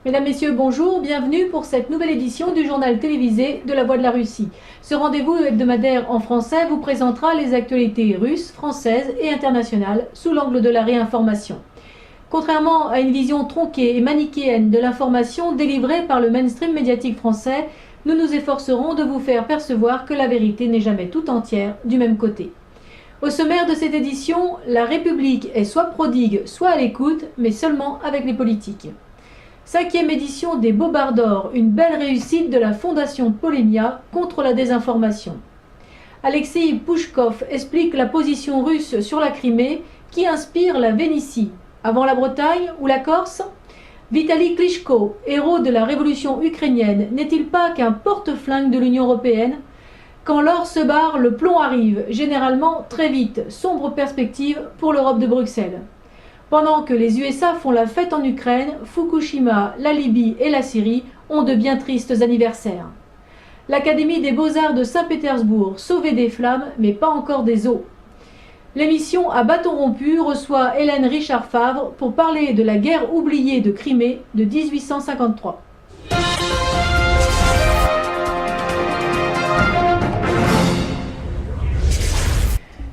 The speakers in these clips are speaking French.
Mesdames, Messieurs, bonjour, bienvenue pour cette nouvelle édition du journal télévisé de la Voix de la Russie. Ce rendez-vous hebdomadaire en français vous présentera les actualités russes, françaises et internationales sous l'angle de la réinformation. Contrairement à une vision tronquée et manichéenne de l'information délivrée par le mainstream médiatique français, nous nous efforcerons de vous faire percevoir que la vérité n'est jamais tout entière du même côté. Au sommaire de cette édition, la République est soit prodigue, soit à l'écoute, mais seulement avec les politiques. 5e édition des Bobards d'Or, une belle réussite de la Fondation Polemia contre la désinformation. Alexei Pouchkov explique la position russe sur la Crimée qui inspire la Vénétie. Avant la Bretagne ou la Corse ? Vitali Klitschko, héros de la révolution ukrainienne, n'est-il pas qu'un porte-flingue de l'Union européenne ? Quand l'or se barre, le plomb arrive, généralement très vite, sombre perspective pour l'Europe de Bruxelles. Pendant que les USA font la fête en Ukraine, Fukushima, la Libye et la Syrie ont de bien tristes anniversaires. L'Académie des Beaux-Arts de Saint-Pétersbourg, sauvée des flammes, mais pas encore des eaux. L'émission à bâton rompu reçoit Hélène Richard-Favre pour parler de la guerre oubliée de Crimée de 1853.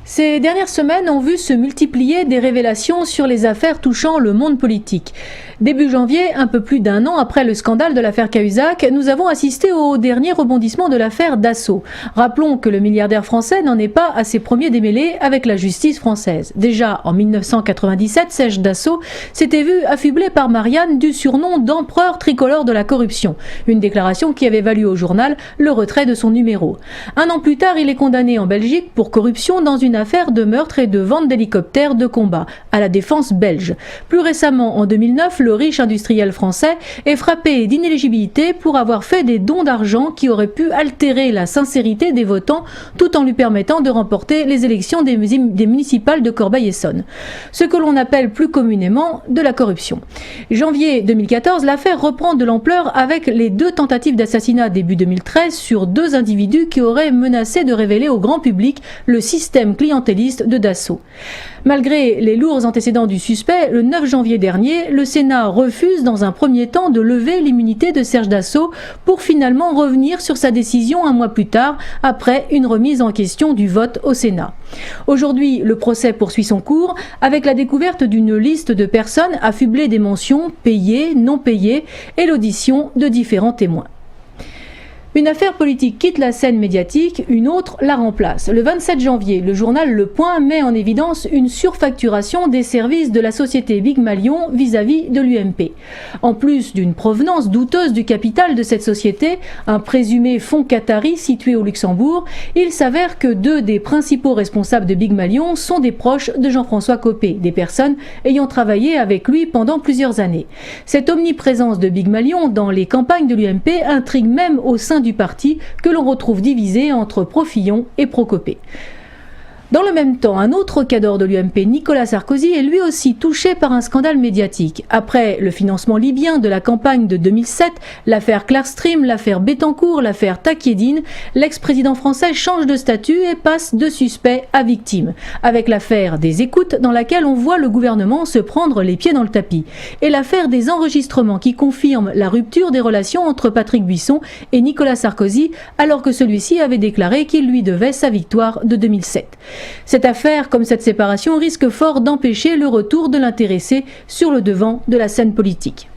Ces dernières semaines ont vu se multiplier des révélations sur les affaires touchant le monde politique. Début janvier, un peu plus d'un an après le scandale de l'affaire Cahuzac, nous avons assisté au dernier rebondissement de l'affaire Dassault. Rappelons que le milliardaire français n'en est pas à ses premiers démêlés avec la justice française. Déjà en 1997, Serge Dassault s'était vu affublé par Marianne du surnom d'empereur tricolore de la corruption. Une déclaration qui avait valu au journal le retrait de son numéro. Un an plus tard, il est condamné en Belgique pour corruption dans une affaire de meurtre et de vente d'hélicoptères de combat à la défense belge. Plus récemment, en 2009, le riche industriel français est frappé d'inéligibilité pour avoir fait des dons d'argent qui auraient pu altérer la sincérité des votants tout en lui permettant de remporter les élections des municipales de Corbeil-Essonnes. Ce que l'on appelle plus communément de la corruption. Janvier 2014, l'affaire reprend de l'ampleur avec les 2 tentatives d'assassinat début 2013 sur 2 individus qui auraient menacé de révéler au grand public le système clientéliste de Dassault. Malgré les lourds antécédents du suspect, le 9 janvier dernier, le Sénat refuse dans un premier temps de lever l'immunité de Serge Dassault pour finalement revenir sur sa décision un mois plus tard, après une remise en question du vote au Sénat. Aujourd'hui, le procès poursuit son cours avec la découverte d'une liste de personnes affublées des mentions payées, non payées et l'audition de différents témoins. Une affaire politique quitte la scène médiatique, une autre la remplace. Le 27 janvier, le journal Le Point met en évidence une surfacturation des services de la société Big Malion vis-à-vis de l'UMP. En plus d'une provenance douteuse du capital de cette société, un présumé fonds qatari situé au Luxembourg, il s'avère que 2 des principaux responsables de Big Malion sont des proches de Jean-François Copé, des personnes ayant travaillé avec lui pendant plusieurs années. Cette omniprésence de Big Malion dans les campagnes de l'UMP intrigue même au sein du parti que l'on retrouve divisé entre pro-Fillon et pro-Copé. Dans le même temps, un autre cadre de l'UMP, Nicolas Sarkozy, est lui aussi touché par un scandale médiatique. Après le financement libyen de la campagne de 2007, l'affaire Clearstream, l'affaire Bettencourt, l'affaire Takiedine, l'ex-président français change de statut et passe de suspect à victime. Avec l'affaire des écoutes dans laquelle on voit le gouvernement se prendre les pieds dans le tapis. Et l'affaire des enregistrements qui confirme la rupture des relations entre Patrick Buisson et Nicolas Sarkozy alors que celui-ci avait déclaré qu'il lui devait sa victoire de 2007. Cette affaire, comme cette séparation, risque fort d'empêcher le retour de l'intéressé sur le devant de la scène politique.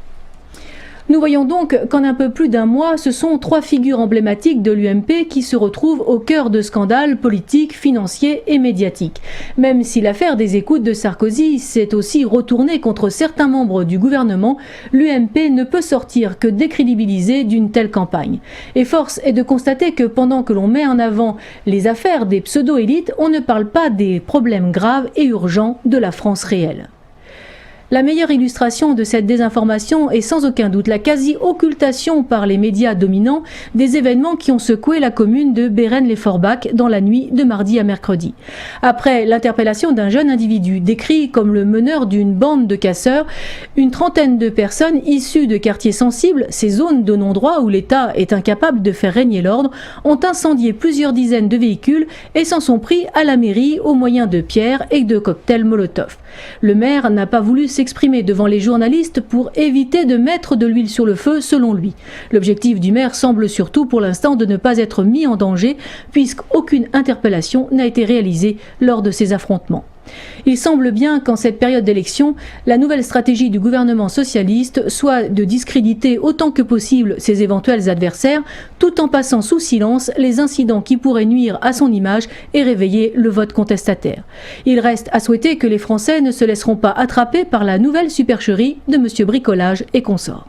Nous voyons donc qu'en un peu plus d'un mois, ce sont 3 figures emblématiques de l'UMP qui se retrouvent au cœur de scandales politiques, financiers et médiatiques. Même si l'affaire des écoutes de Sarkozy s'est aussi retournée contre certains membres du gouvernement, l'UMP ne peut sortir que décrédibilisée d'une telle campagne. Et force est de constater que pendant que l'on met en avant les affaires des pseudo-élites, on ne parle pas des problèmes graves et urgents de la France réelle. La meilleure illustration de cette désinformation est sans aucun doute la quasi-occultation par les médias dominants des événements qui ont secoué la commune de Bérennes-les-Forbach dans la nuit de mardi à mercredi. Après l'interpellation d'un jeune individu décrit comme le meneur d'une bande de casseurs, une trentaine de personnes issues de quartiers sensibles, ces zones de non-droit où l'État est incapable de faire régner l'ordre, ont incendié plusieurs dizaines de véhicules et s'en sont pris à la mairie au moyen de pierres et de cocktails Molotov. Le maire n'a pas voulu s'exprimer devant les journalistes pour éviter de mettre de l'huile sur le feu, selon lui. L'objectif du maire semble surtout pour l'instant de ne pas être mis en danger, puisqu'aucune interpellation n'a été réalisée lors de ces affrontements. Il semble bien qu'en cette période d'élection, la nouvelle stratégie du gouvernement socialiste soit de discréditer autant que possible ses éventuels adversaires, tout en passant sous silence les incidents qui pourraient nuire à son image et réveiller le vote contestataire. Il reste à souhaiter que les Français ne se laisseront pas attraper par la nouvelle supercherie de M. Bricolage et consorts.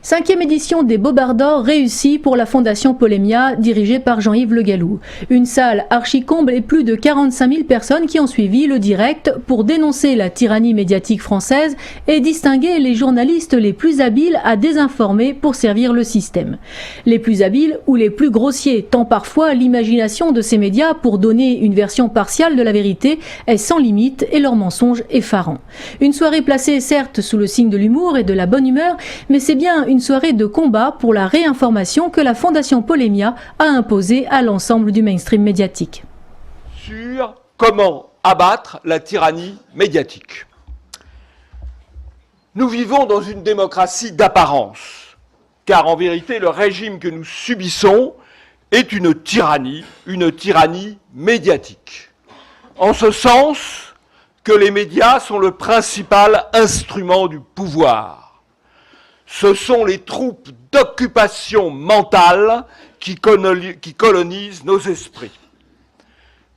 Cinquième édition des Bobards d'Or réussie pour la Fondation Pollemia, dirigée par Jean-Yves Le Gallou. Une salle archi-comble et plus de 45 000 personnes qui ont suivi le direct pour dénoncer la tyrannie médiatique française et distinguer les journalistes les plus habiles à désinformer pour servir le système. Les plus habiles ou les plus grossiers, tant parfois l'imagination de ces médias pour donner une version partiale de la vérité est sans limite et leurs mensonges effarants. Une soirée placée certes sous le signe de l'humour et de la bonne humeur, mais c'est bien une soirée de combat pour la réinformation que la Fondation Pollemia a imposée à l'ensemble du mainstream médiatique. Sur comment abattre la tyrannie médiatique. Nous vivons dans une démocratie d'apparence, car en vérité, le régime que nous subissons est une tyrannie médiatique. En ce sens que les médias sont le principal instrument du pouvoir. Ce sont les troupes d'occupation mentale qui colonisent nos esprits.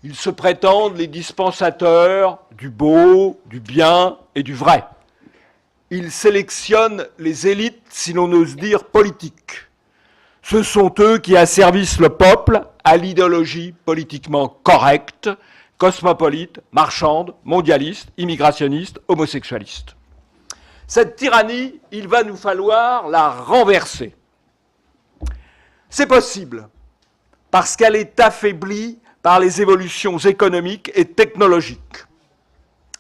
Ils se prétendent les dispensateurs du beau, du bien et du vrai. Ils sélectionnent les élites, si l'on ose dire, politiques. Ce sont eux qui asservissent le peuple à l'idéologie politiquement correcte, cosmopolite, marchande, mondialiste, immigrationniste, homosexualiste. Cette tyrannie, il va nous falloir la renverser. C'est possible, parce qu'elle est affaiblie par les évolutions économiques et technologiques.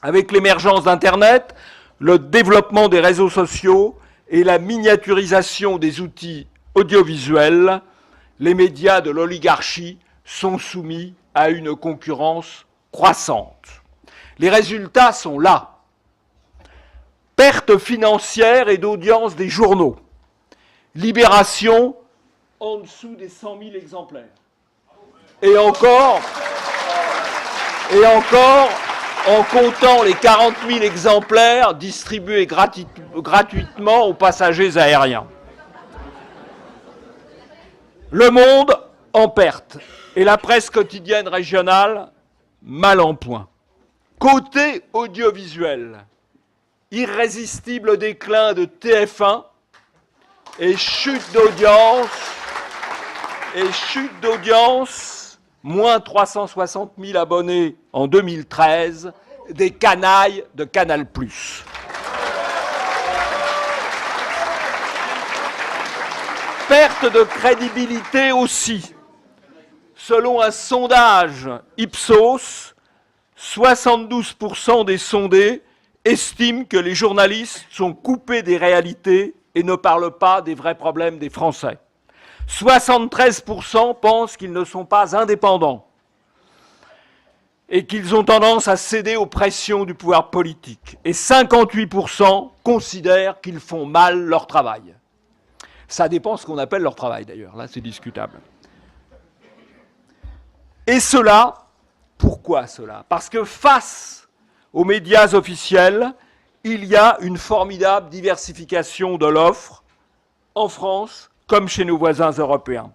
Avec l'émergence d'Internet, le développement des réseaux sociaux et la miniaturisation des outils audiovisuels, les médias de l'oligarchie sont soumis à une concurrence croissante. Les résultats sont là. Perte financière et d'audience des journaux. Libération en dessous des 100 000 exemplaires. Et encore, en comptant les 40 000 exemplaires distribués gratuitement aux passagers aériens. Le Monde en perte et la presse quotidienne régionale mal en point. Côté audiovisuel, irrésistible déclin de TF1 et chute d'audience, moins 360 000 abonnés en 2013, des canailles de Canal+. Perte de crédibilité aussi. Selon un sondage Ipsos, 72% des sondés estiment que les journalistes sont coupés des réalités et ne parlent pas des vrais problèmes des Français. 73% pensent qu'ils ne sont pas indépendants et qu'ils ont tendance à céder aux pressions du pouvoir politique. Et 58% considèrent qu'ils font mal leur travail. Ça dépend ce qu'on appelle leur travail d'ailleurs, là c'est discutable. Et cela, pourquoi cela? Parce que face aux médias officiels, il y a une formidable diversification de l'offre en France comme chez nos voisins européens.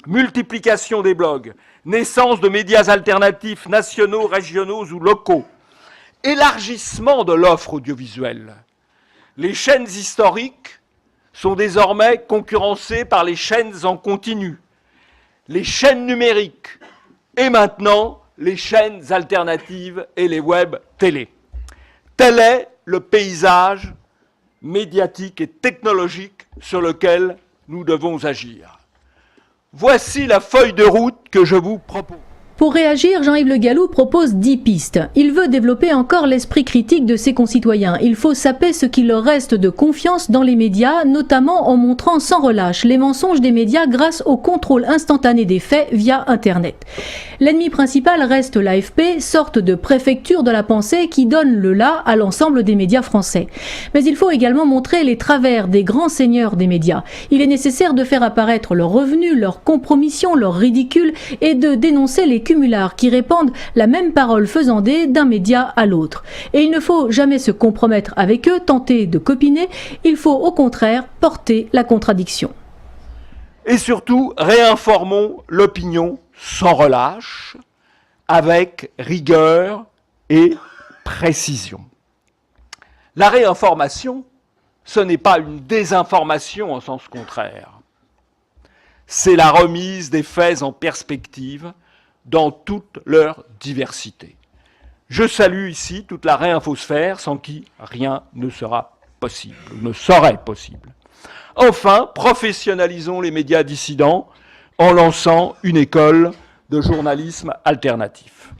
Multiplication des blogs, naissance de médias alternatifs nationaux, régionaux ou locaux, élargissement de l'offre audiovisuelle. Les chaînes historiques sont désormais concurrencées par les chaînes en continu, les chaînes numériques et maintenant les chaînes alternatives et les web télé. Tel est le paysage médiatique et technologique sur lequel nous devons agir. Voici la feuille de route que je vous propose. Pour réagir, Jean-Yves Le Gallou propose 10 pistes. Il veut développer encore l'esprit critique de ses concitoyens. Il faut saper ce qu'il leur reste de confiance dans les médias, notamment en montrant sans relâche les mensonges des médias grâce au contrôle instantané des faits via Internet. L'ennemi principal reste l'AFP, sorte de préfecture de la pensée qui donne le là à l'ensemble des médias français. Mais il faut également montrer les travers des grands seigneurs des médias. Il est nécessaire de faire apparaître leurs revenus, leurs compromissions, leurs ridicules et de dénoncer les cumulards qui répandent la même parole faisandée d'un média à l'autre. Et il ne faut jamais se compromettre avec eux, tenter de copiner, il faut au contraire porter la contradiction. Et surtout, réinformons l'opinion sans relâche, avec rigueur et précision. La réinformation, ce n'est pas une désinformation en sens contraire. C'est la remise des faits en perspective dans toute leur diversité. Je salue ici toute la réinfosphère sans qui rien ne sera possible, ne serait possible. Enfin, professionnalisons les médias dissidents en lançant une école de journalisme alternatif.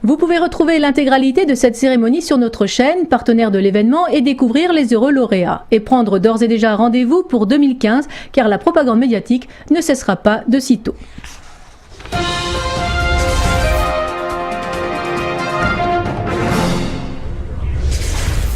Vous pouvez retrouver l'intégralité de cette cérémonie sur notre chaîne, partenaire de l'événement, et découvrir les heureux lauréats. Et prendre d'ores et déjà rendez-vous pour 2015, car la propagande médiatique ne cessera pas de sitôt.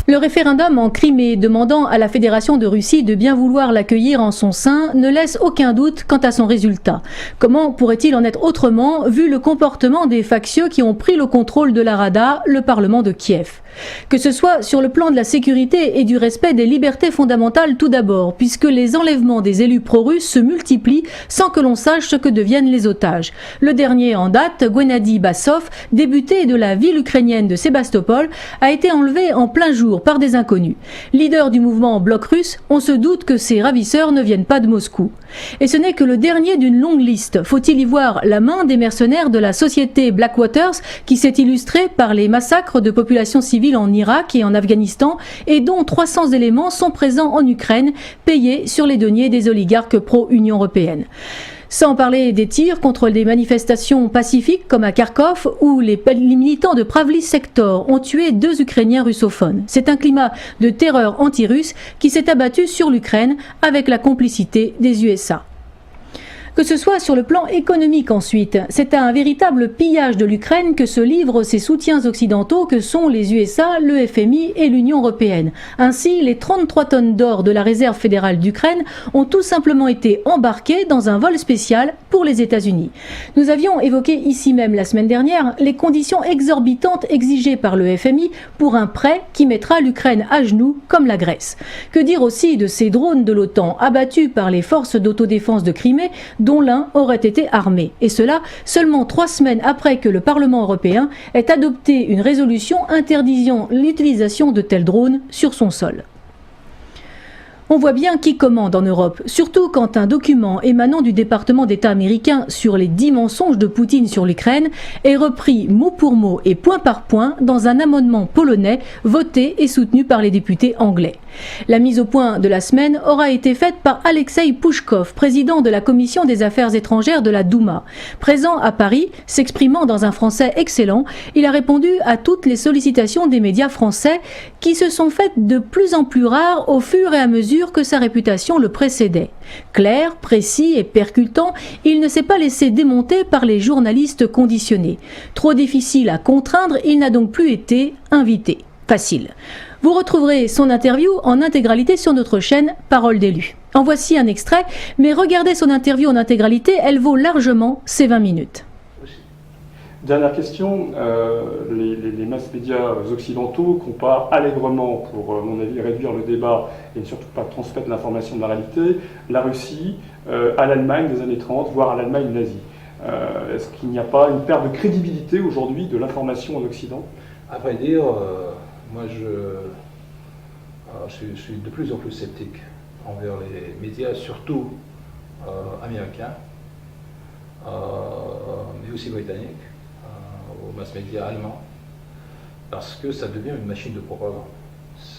Le référendum en Crimée demandant à la Fédération de Russie de bien vouloir l'accueillir en son sein ne laisse aucun doute quant à son résultat. Comment pourrait-il en être autrement vu le comportement des factieux qui ont pris le contrôle de la Rada, le Parlement de Kiev ? Que ce soit sur le plan de la sécurité et du respect des libertés fondamentales tout d'abord, puisque les enlèvements des élus pro-russes se multiplient sans que l'on sache ce que deviennent les otages. Le dernier en date, Gennady Bassov, député de la ville ukrainienne de Sébastopol, a été enlevé en plein jour par des inconnus. Leader du mouvement Bloc russe, on se doute que ces ravisseurs ne viennent pas de Moscou. Et ce n'est que le dernier d'une longue liste. Faut-il y voir la main des mercenaires de la société Blackwaters qui s'est illustrée par les massacres de populations civiles en Irak et en Afghanistan et dont 300 éléments sont présents en Ukraine, payés sur les deniers des oligarques pro-Union européenne. Sans parler des tirs contre des manifestations pacifiques comme à Kharkov où les militants de Pravli Sector ont tué 2 Ukrainiens russophones. C'est un climat de terreur anti-russe qui s'est abattu sur l'Ukraine avec la complicité des USA. Que ce soit sur le plan économique ensuite, c'est à un véritable pillage de l'Ukraine que se livrent ces soutiens occidentaux que sont les USA, le FMI et l'Union européenne. Ainsi, les 33 tonnes d'or de la réserve fédérale d'Ukraine ont tout simplement été embarquées dans un vol spécial pour les États-Unis. Nous avions évoqué ici même la semaine dernière les conditions exorbitantes exigées par le FMI pour un prêt qui mettra l'Ukraine à genoux comme la Grèce. Que dire aussi de ces drones de l'OTAN abattus par les forces d'autodéfense de Crimée dont l'un aurait été armé. Et cela seulement 3 semaines après que le Parlement européen ait adopté une résolution interdisant l'utilisation de tels drones sur son sol. On voit bien qui commande en Europe, surtout quand un document émanant du département d'État américain sur les 10 mensonges de Poutine sur l'Ukraine est repris mot pour mot et point par point dans un amendement polonais voté et soutenu par les députés anglais. La mise au point de la semaine aura été faite par Alexei Pouchkov, président de la Commission des Affaires étrangères de la Douma. Présent à Paris, s'exprimant dans un français excellent, il a répondu à toutes les sollicitations des médias français qui se sont faites de plus en plus rares au fur et à mesure que sa réputation le précédait. Clair, précis et percutant, il ne s'est pas laissé démonter par les journalistes conditionnés. Trop difficile à contraindre, il n'a donc plus été invité. Facile. Vous retrouverez son interview en intégralité sur notre chaîne Parole d'Élu. En voici un extrait, mais regardez son interview en intégralité, elle vaut largement ses 20 minutes. Dernière question, les masses médias occidentaux comparent allègrement, pour à mon avis réduire le débat et surtout pas transmettre l'information de la réalité, la Russie à l'Allemagne des années 30, voire à l'Allemagne nazie. Est-ce qu'il n'y a pas une perte de crédibilité aujourd'hui de l'information en Occident? À vrai dire, moi je suis de plus en plus sceptique envers les médias, surtout américains, mais aussi britanniques, aux mass médias allemands, parce que ça devient une machine de propagande.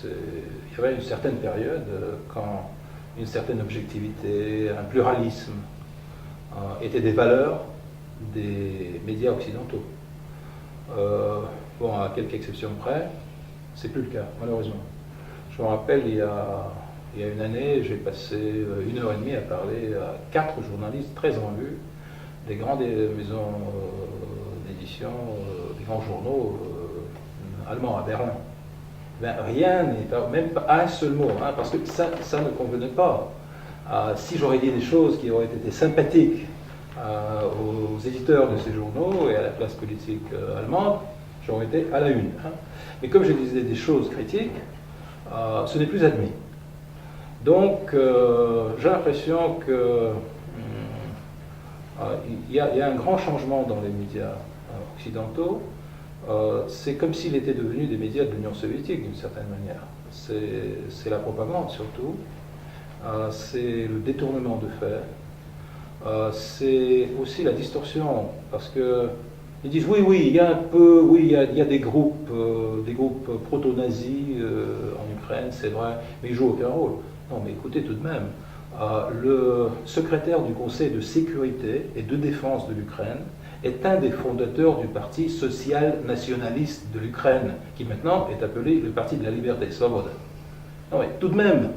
Il y avait une certaine période quand une certaine objectivité, un pluralisme étaient des valeurs des médias occidentaux. Bon, à quelques exceptions près, c'est plus le cas, malheureusement. Je me rappelle, il y a une année, j'ai passé 1h30 à parler à 4 journalistes très en vue des grandes maisons d'édition, des grands journaux allemands à Berlin. Ben, rien n'est, même pas un seul mot, hein, parce que ça ne convenait pas. Si j'aurais dit des choses qui auraient été sympathiques aux éditeurs de ces journaux et à la classe politique allemande, j'aurais été à la une. Hein. Mais comme je disais des choses critiques, ce n'est plus admis. Donc, j'ai l'impression que il y a un grand changement dans les médias occidentaux. C'est comme s'il était devenu des médias de l'Union soviétique, d'une certaine manière. C'est la propagande, surtout. C'est le détournement de faits. C'est aussi la distorsion, parce que ils disent oui, il y a un peu, oui, il y a des groupes proto-nazis en Ukraine, c'est vrai, mais ils jouent aucun rôle. Non, mais écoutez tout de même, le secrétaire du Conseil de sécurité et de défense de l'Ukraine est un des fondateurs du Parti social-nationaliste de l'Ukraine, qui maintenant est appelé le Parti de la liberté, Svoboda. Non, mais tout de même,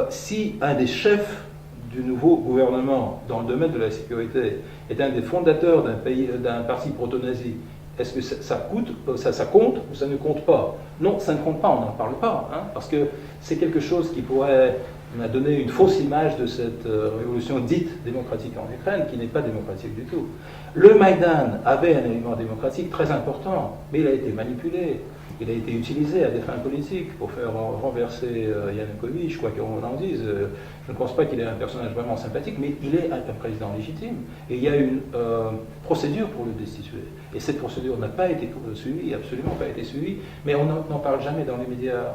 si un des chefs du nouveau gouvernement dans le domaine de la sécurité est un des fondateurs d'un parti proto-nazi, est-ce que ça compte ou ça ne compte pas? Non, ça ne compte pas, on n'en parle pas, hein, parce que c'est quelque chose qui pourrait donner une fausse image de cette révolution dite démocratique en Ukraine, qui n'est pas démocratique du tout. Le Maïdan avait un élément démocratique très important, mais il a été manipulé. Il a été utilisé à des fins politiques pour faire renverser Yanukovych, quoi qu'on en dise. Je ne pense pas qu'il est un personnage vraiment sympathique, mais il est un président légitime. Et il y a une procédure pour le destituer. Et cette procédure n'a pas été suivie, absolument pas été suivie, mais on n'en parle jamais dans les médias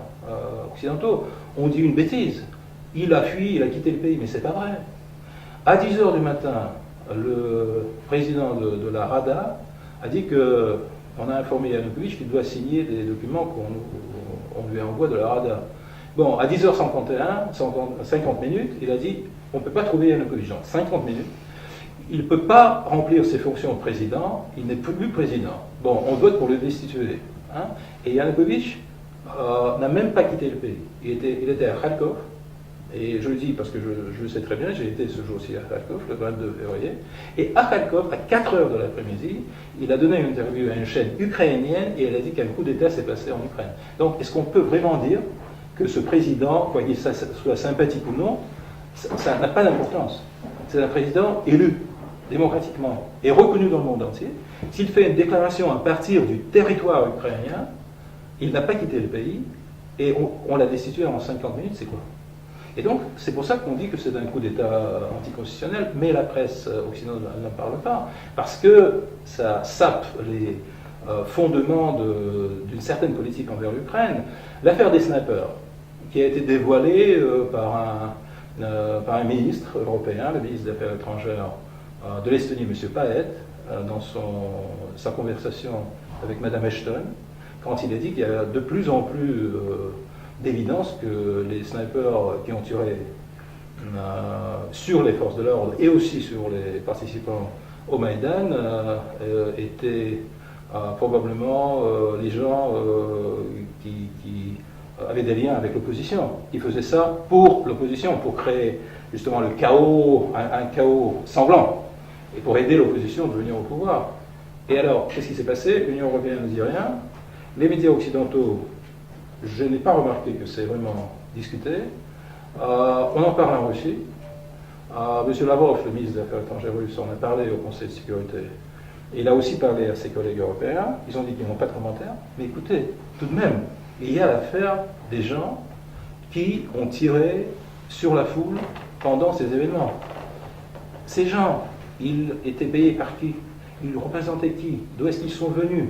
occidentaux. On dit une bêtise. Il a fui, il a quitté le pays, mais c'est pas vrai. À 10h du matin, le président de la Rada a dit que on a informé Yanukovych qu'il doit signer des documents qu'on lui envoie de la Rada. Bon, à 10h51, 50 minutes, il a dit on ne peut pas trouver Yanukovych. Donc 50 minutes. Il ne peut pas remplir ses fonctions de président, il n'est plus président. Bon, on vote pour le destituer. Hein, et Yanukovych n'a même pas quitté le pays. Il était à Kharkov. Et je le dis parce que je le sais très bien, j'ai été ce jour-ci à Kharkov, le 22 février. Et à Kharkov, à 4h de l'après-midi, il a donné une interview à une chaîne ukrainienne et elle a dit qu'un coup d'État s'est passé en Ukraine. Donc, est-ce qu'on peut vraiment dire que ce président, quoi qu'il soit sympathique ou non, ça n'a pas d'importance? C'est un président élu démocratiquement et reconnu dans le monde entier. S'il fait une déclaration à partir du territoire ukrainien, il n'a pas quitté le pays et on l'a destitué en 50 minutes, c'est quoi? Et donc, c'est pour ça qu'on dit que c'est un coup d'État anticonstitutionnel, mais la presse occidentale n'en parle pas, parce que ça sape les fondements d'une certaine politique envers l'Ukraine. L'affaire des snipers, qui a été dévoilée par un ministre européen, le ministre des Affaires étrangères de l'Estonie, M. Paet, dans sa conversation avec Mme Ashton, quand il a dit qu'il y a de plus en plus d'évidence que les snipers qui ont tiré sur les forces de l'ordre et aussi sur les participants au Maïdan étaient probablement les gens qui avaient des liens avec l'opposition, qui faisaient ça pour l'opposition, pour créer justement le chaos, un chaos semblant, et pour aider l'opposition de venir au pouvoir. Et alors, qu'est-ce qui s'est passé? L'Union européenne ne dit rien, les médias occidentaux, je n'ai pas remarqué que c'est vraiment discuté. On en parle en Russie. M. Lavrov, le ministre des Affaires étrangères russe, en a parlé au Conseil de sécurité. Il a aussi parlé à ses collègues européens. Ils ont dit qu'ils n'ont pas de commentaires. Mais écoutez, tout de même, il y a l'affaire des gens qui ont tiré sur la foule pendant ces événements. Ces gens, ils étaient payés par qui? Ils représentaient qui? D'où est-ce qu'ils sont venus?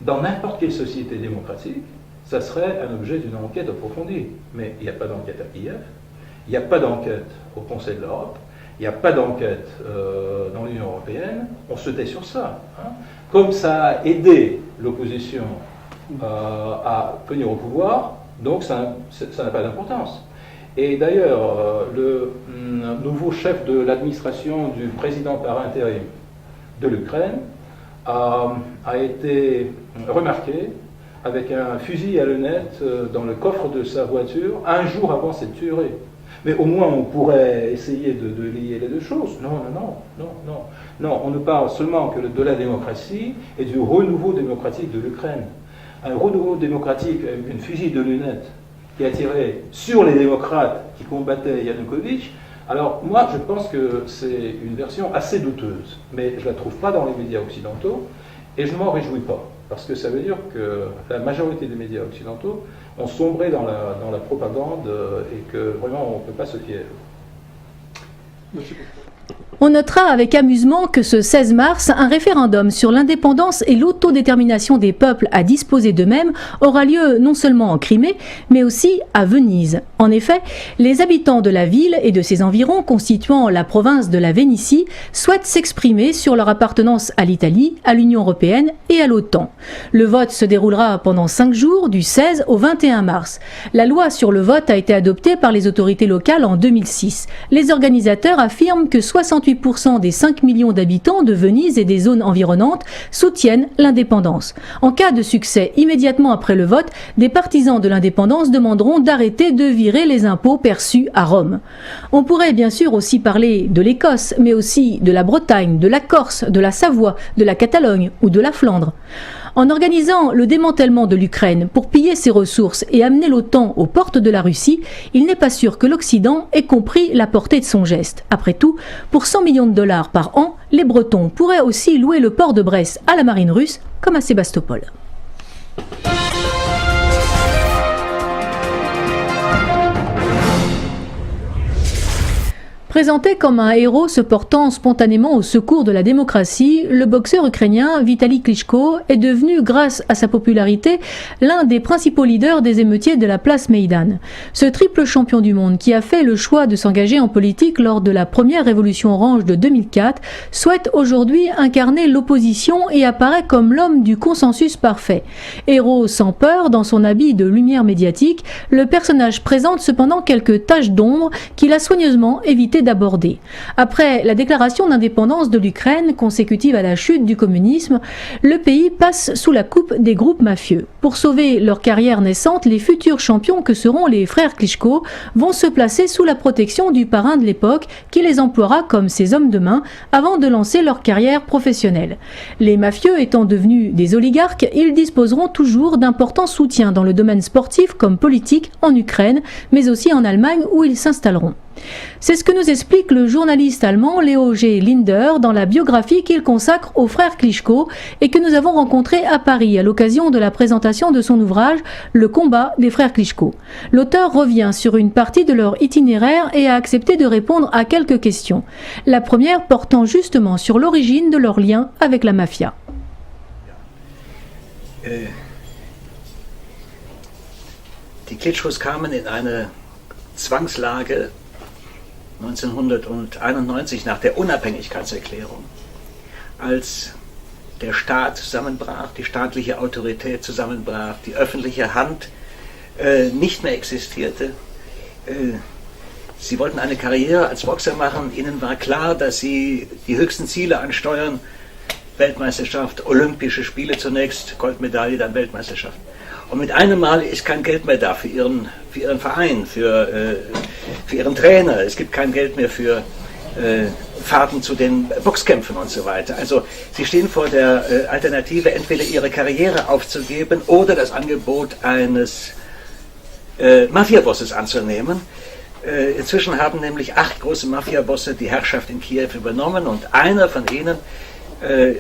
Dans n'importe quelle société démocratique, ça serait un objet d'une enquête approfondie. Mais il n'y a pas d'enquête à Kiev, il n'y a pas d'enquête au Conseil de l'Europe, il n'y a pas d'enquête dans l'Union européenne, on se tait sur ça. Hein. Comme ça a aidé l'opposition à venir au pouvoir, donc ça n'a pas d'importance. Et d'ailleurs, le nouveau chef de l'administration du président par intérim de l'Ukraine a été remarqué avec un fusil à lunettes dans le coffre de sa voiture un jour avant cette tuerie. Mais au moins on pourrait essayer de lier les deux choses. Non, on ne parle seulement que de la démocratie et du renouveau démocratique de l'Ukraine. Un renouveau démocratique avec une fusil de lunettes qui a tiré sur les démocrates qui combattaient Yanukovych. Alors moi je pense que c'est une version assez douteuse, mais je ne la trouve pas dans les médias occidentaux et je ne m'en réjouis pas. Parce que ça veut dire que la majorité des médias occidentaux ont sombré dans la propagande et que vraiment on ne peut pas se fier. On notera avec amusement que ce 16 mars, un référendum sur l'indépendance et l'autodétermination des peuples à disposer d'eux-mêmes aura lieu non seulement en Crimée, mais aussi à Venise. En effet, les habitants de la ville et de ses environs, constituant la province de la Vénétie, souhaitent s'exprimer sur leur appartenance à l'Italie, à l'Union européenne et à l'OTAN. Le vote se déroulera pendant 5 jours, du 16 au 21 mars. La loi sur le vote a été adoptée par les autorités locales en 2006. Les organisateurs affirment que 68% des 5 millions d'habitants de Venise et des zones environnantes soutiennent l'indépendance. En cas de succès, immédiatement après le vote, des partisans de l'indépendance demanderont d'arrêter de virer les impôts perçus à Rome. On pourrait bien sûr aussi parler de l'Écosse, mais aussi de la Bretagne, de la Corse, de la Savoie, de la Catalogne ou de la Flandre. En organisant le démantèlement de l'Ukraine pour piller ses ressources et amener l'OTAN aux portes de la Russie, il n'est pas sûr que l'Occident ait compris la portée de son geste. Après tout, pour 100 millions de dollars par an, les Bretons pourraient aussi louer le port de Brest à la marine russe, comme à Sébastopol. Présenté comme un héros se portant spontanément au secours de la démocratie, le boxeur ukrainien Vitali Klitschko est devenu, grâce à sa popularité, l'un des principaux leaders des émeutiers de la place Maïdan. Ce triple champion du monde, qui a fait le choix de s'engager en politique lors de la première révolution orange de 2004, souhaite aujourd'hui incarner l'opposition et apparaît comme l'homme du consensus parfait. Héros sans peur, dans son habit de lumière médiatique, le personnage présente cependant quelques taches d'ombre qu'il a soigneusement évité d'aborder. Après la déclaration d'indépendance de l'Ukraine, consécutive à la chute du communisme, le pays passe sous la coupe des groupes mafieux. Pour sauver leur carrière naissante, les futurs champions que seront les frères Klitschko vont se placer sous la protection du parrain de l'époque qui les emploiera comme ses hommes de main avant de lancer leur carrière professionnelle. Les mafieux étant devenus des oligarques, ils disposeront toujours d'importants soutiens dans le domaine sportif comme politique en Ukraine, mais aussi en Allemagne où ils s'installeront. C'est ce que nous explique le journaliste allemand Leo G. Linder dans la biographie qu'il consacre aux frères Klitschko et que nous avons rencontré à Paris à l'occasion de la présentation de son ouvrage Le combat des frères Klitschko. L'auteur revient sur une partie de leur itinéraire et a accepté de répondre à quelques questions. La première portant justement sur l'origine de leur lien avec la mafia. Die Klitschkos kamen in eine Zwangslage 1991 nach der Unabhängigkeitserklärung, als der Staat zusammenbrach, die staatliche Autorität zusammenbrach, die öffentliche Hand nicht mehr existierte. Sie wollten eine Karriere als Boxer machen, ihnen war klar, dass sie die höchsten Ziele ansteuern, Weltmeisterschaft, Olympische Spiele zunächst, Goldmedaille, dann Weltmeisterschaft. Und mit einem Mal ist kein Geld mehr da für ihren Verein, für ihren Trainer. Es gibt kein Geld mehr für Fahrten zu den Boxkämpfen und so weiter. Also sie stehen vor der Alternative, entweder ihre Karriere aufzugeben oder das Angebot eines Mafiabosses anzunehmen. Inzwischen haben nämlich 8 große Mafiabosse die Herrschaft in Kiew übernommen und einer von ihnen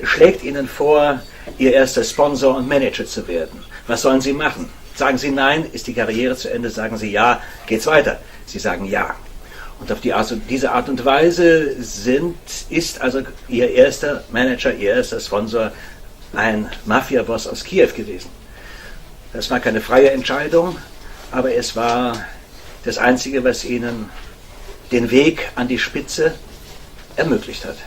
schlägt ihnen vor, ihr erster Sponsor und Manager zu werden. Was sollen sie machen? Sagen sie nein, ist die Karriere zu Ende, sagen sie ja, geht's weiter. Sie sagen ja. Und auf diese Art und Weise ist also ihr erster Manager, ihr erster Sponsor ein Mafia-Boss aus Kiew gewesen. Das war keine freie Entscheidung, aber es war das Einzige, was ihnen den Weg an die Spitze ermöglicht hat.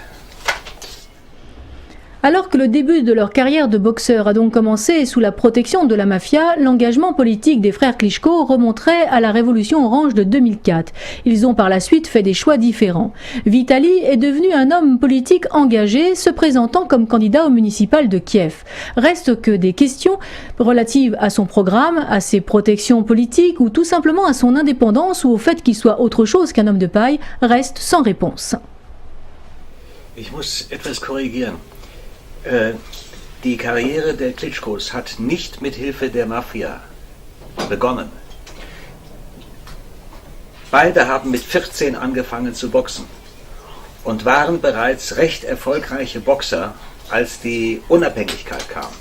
Alors que le début de leur carrière de boxeur a donc commencé sous la protection de la mafia, l'engagement politique des frères Klitschko remonterait à la révolution orange de 2004. Ils ont par la suite fait des choix différents. Vitali est devenu un homme politique engagé, se présentant comme candidat au municipal de Kiev. Reste que des questions relatives à son programme, à ses protections politiques ou tout simplement à son indépendance ou au fait qu'il soit autre chose qu'un homme de paille restent sans réponse. Ich muss etwas korrigieren. Die Karriere der Klitschkos hat nicht mit Hilfe der Mafia begonnen. Beide haben mit 14 angefangen zu boxen und waren bereits recht erfolgreiche Boxer, als die Unabhängigkeit kam.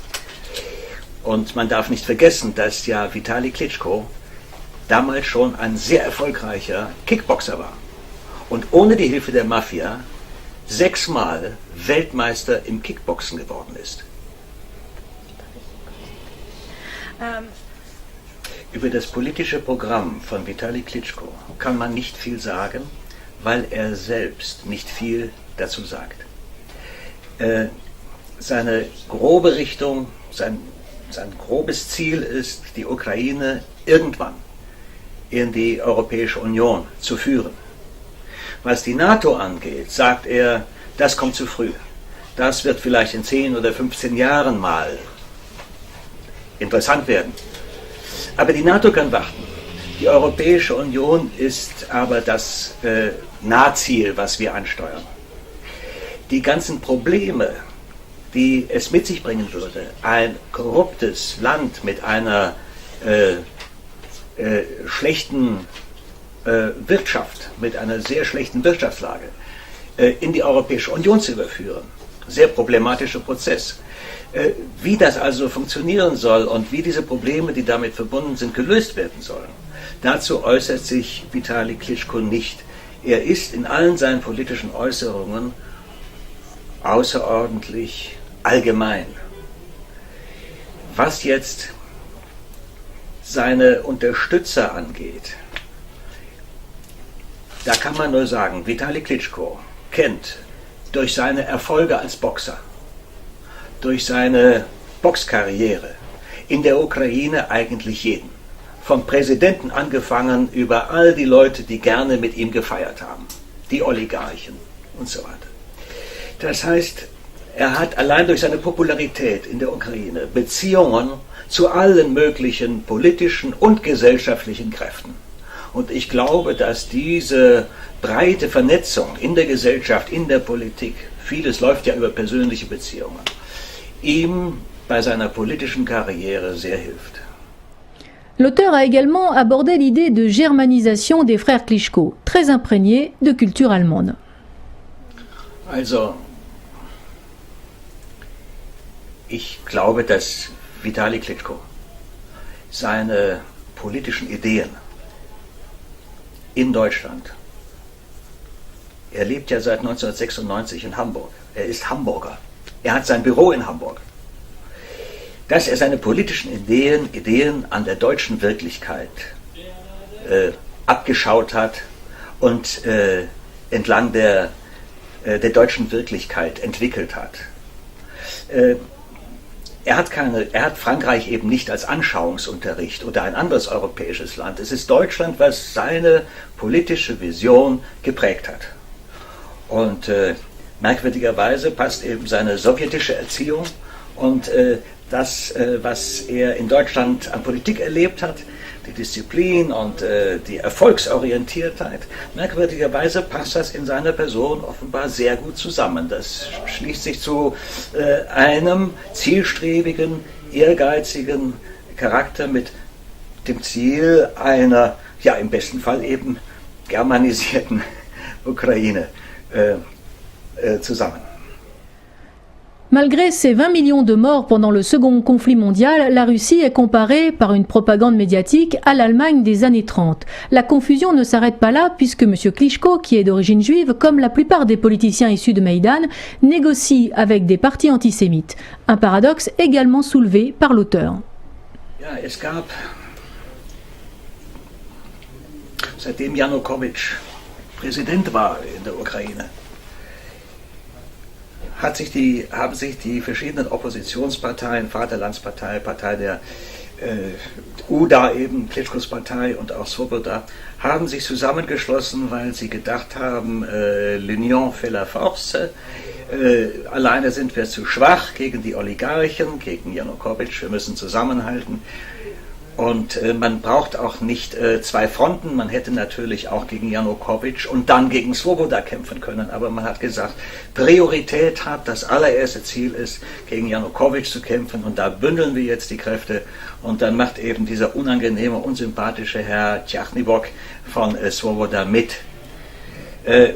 Und man darf nicht vergessen, dass ja Vitali Klitschko damals schon ein sehr erfolgreicher Kickboxer war und ohne die Hilfe der Mafia 6-mal Weltmeister im Kickboxen geworden ist. Über das politische Programm von Vitali Klitschko kann man nicht viel sagen, weil er selbst nicht viel dazu sagt. Seine grobe Richtung, sein grobes Ziel ist, die Ukraine irgendwann in die Europäische Union zu führen. Was die NATO angeht, sagt er, das kommt zu früh. Das wird vielleicht in 10 oder 15 Jahren mal interessant werden. Aber die NATO kann warten. Die Europäische Union ist aber das Nahziel, was wir ansteuern. Die ganzen Probleme, die es mit sich bringen würde, ein korruptes Land mit einer schlechten Wirtschaft, mit einer sehr schlechten Wirtschaftslage in die Europäische Union zu überführen. Sehr problematischer Prozess. Wie das also funktionieren soll und wie diese Probleme, die damit verbunden sind, gelöst werden sollen, dazu äußert sich Vitali Klitschko nicht. Er ist in allen seinen politischen Äußerungen außerordentlich allgemein. Was jetzt seine Unterstützer angeht, da kann man nur sagen, Vitali Klitschko kennt durch seine Erfolge als Boxer, durch seine Boxkarriere in der Ukraine eigentlich jeden. Vom Präsidenten angefangen über all die Leute, die gerne mit ihm gefeiert haben, die Oligarchen und so weiter. Das heißt, er hat allein durch seine Popularität in der Ukraine Beziehungen zu allen möglichen politischen und gesellschaftlichen Kräften. Und ich glaube, dass diese breite Vernetzung in der Gesellschaft, in der Politik, vieles läuft ja über persönliche Beziehungen, ihm bei seiner politischen Karriere sehr hilft. L'auteur a également abordé l'idée de germanisation des frères Klitschko, très imprégnée de culture allemande. Also, ich glaube, dass Vitali Klitschko seine politischen Ideen in Deutschland, er lebt ja seit 1996 in Hamburg, er ist Hamburger, er hat sein Büro in Hamburg, dass er seine politischen Ideen an der deutschen Wirklichkeit abgeschaut hat und entlang der deutschen Wirklichkeit entwickelt hat. Er hat Frankreich eben nicht als Anschauungsunterricht oder ein anderes europäisches Land. Es ist Deutschland, was seine politische Vision geprägt hat. Und merkwürdigerweise passt eben seine sowjetische Erziehung und das, was er in Deutschland an Politik erlebt hat, die Disziplin und die Erfolgsorientiertheit, merkwürdigerweise passt das in seiner Person offenbar sehr gut zusammen. Das schließt sich zu einem zielstrebigen, ehrgeizigen Charakter mit dem Ziel einer, ja im besten Fall eben germanisierten Ukraine zusammen. Malgré ses 20 millions de morts pendant le second conflit mondial, la Russie est comparée par une propagande médiatique à l'Allemagne des années 30. La confusion ne s'arrête pas là puisque M. Klitschko, qui est d'origine juive, comme la plupart des politiciens issus de Maïdan, négocie avec des partis antisémites. Un paradoxe également soulevé par l'auteur. Ja, es gab, seitdem Janukowitsch Präsident war in der Ukraine, haben sich die verschiedenen Oppositionsparteien, Vaterlandspartei, Partei der UDA eben, Klitschkos Partei und auch Svoboda, haben sich zusammengeschlossen, weil sie gedacht haben, l'union fait la force, alleine sind wir zu schwach gegen die Oligarchen, gegen Janukowitsch, wir müssen zusammenhalten. Und man braucht auch nicht zwei Fronten, man hätte natürlich auch gegen Janukowitsch und dann gegen Svoboda kämpfen können, aber man hat gesagt, Priorität hat, das allererste Ziel ist, gegen Janukowitsch zu kämpfen und da bündeln wir jetzt die Kräfte und dann macht eben dieser unangenehme, unsympathische Herr Tjachnibok von Svoboda mit.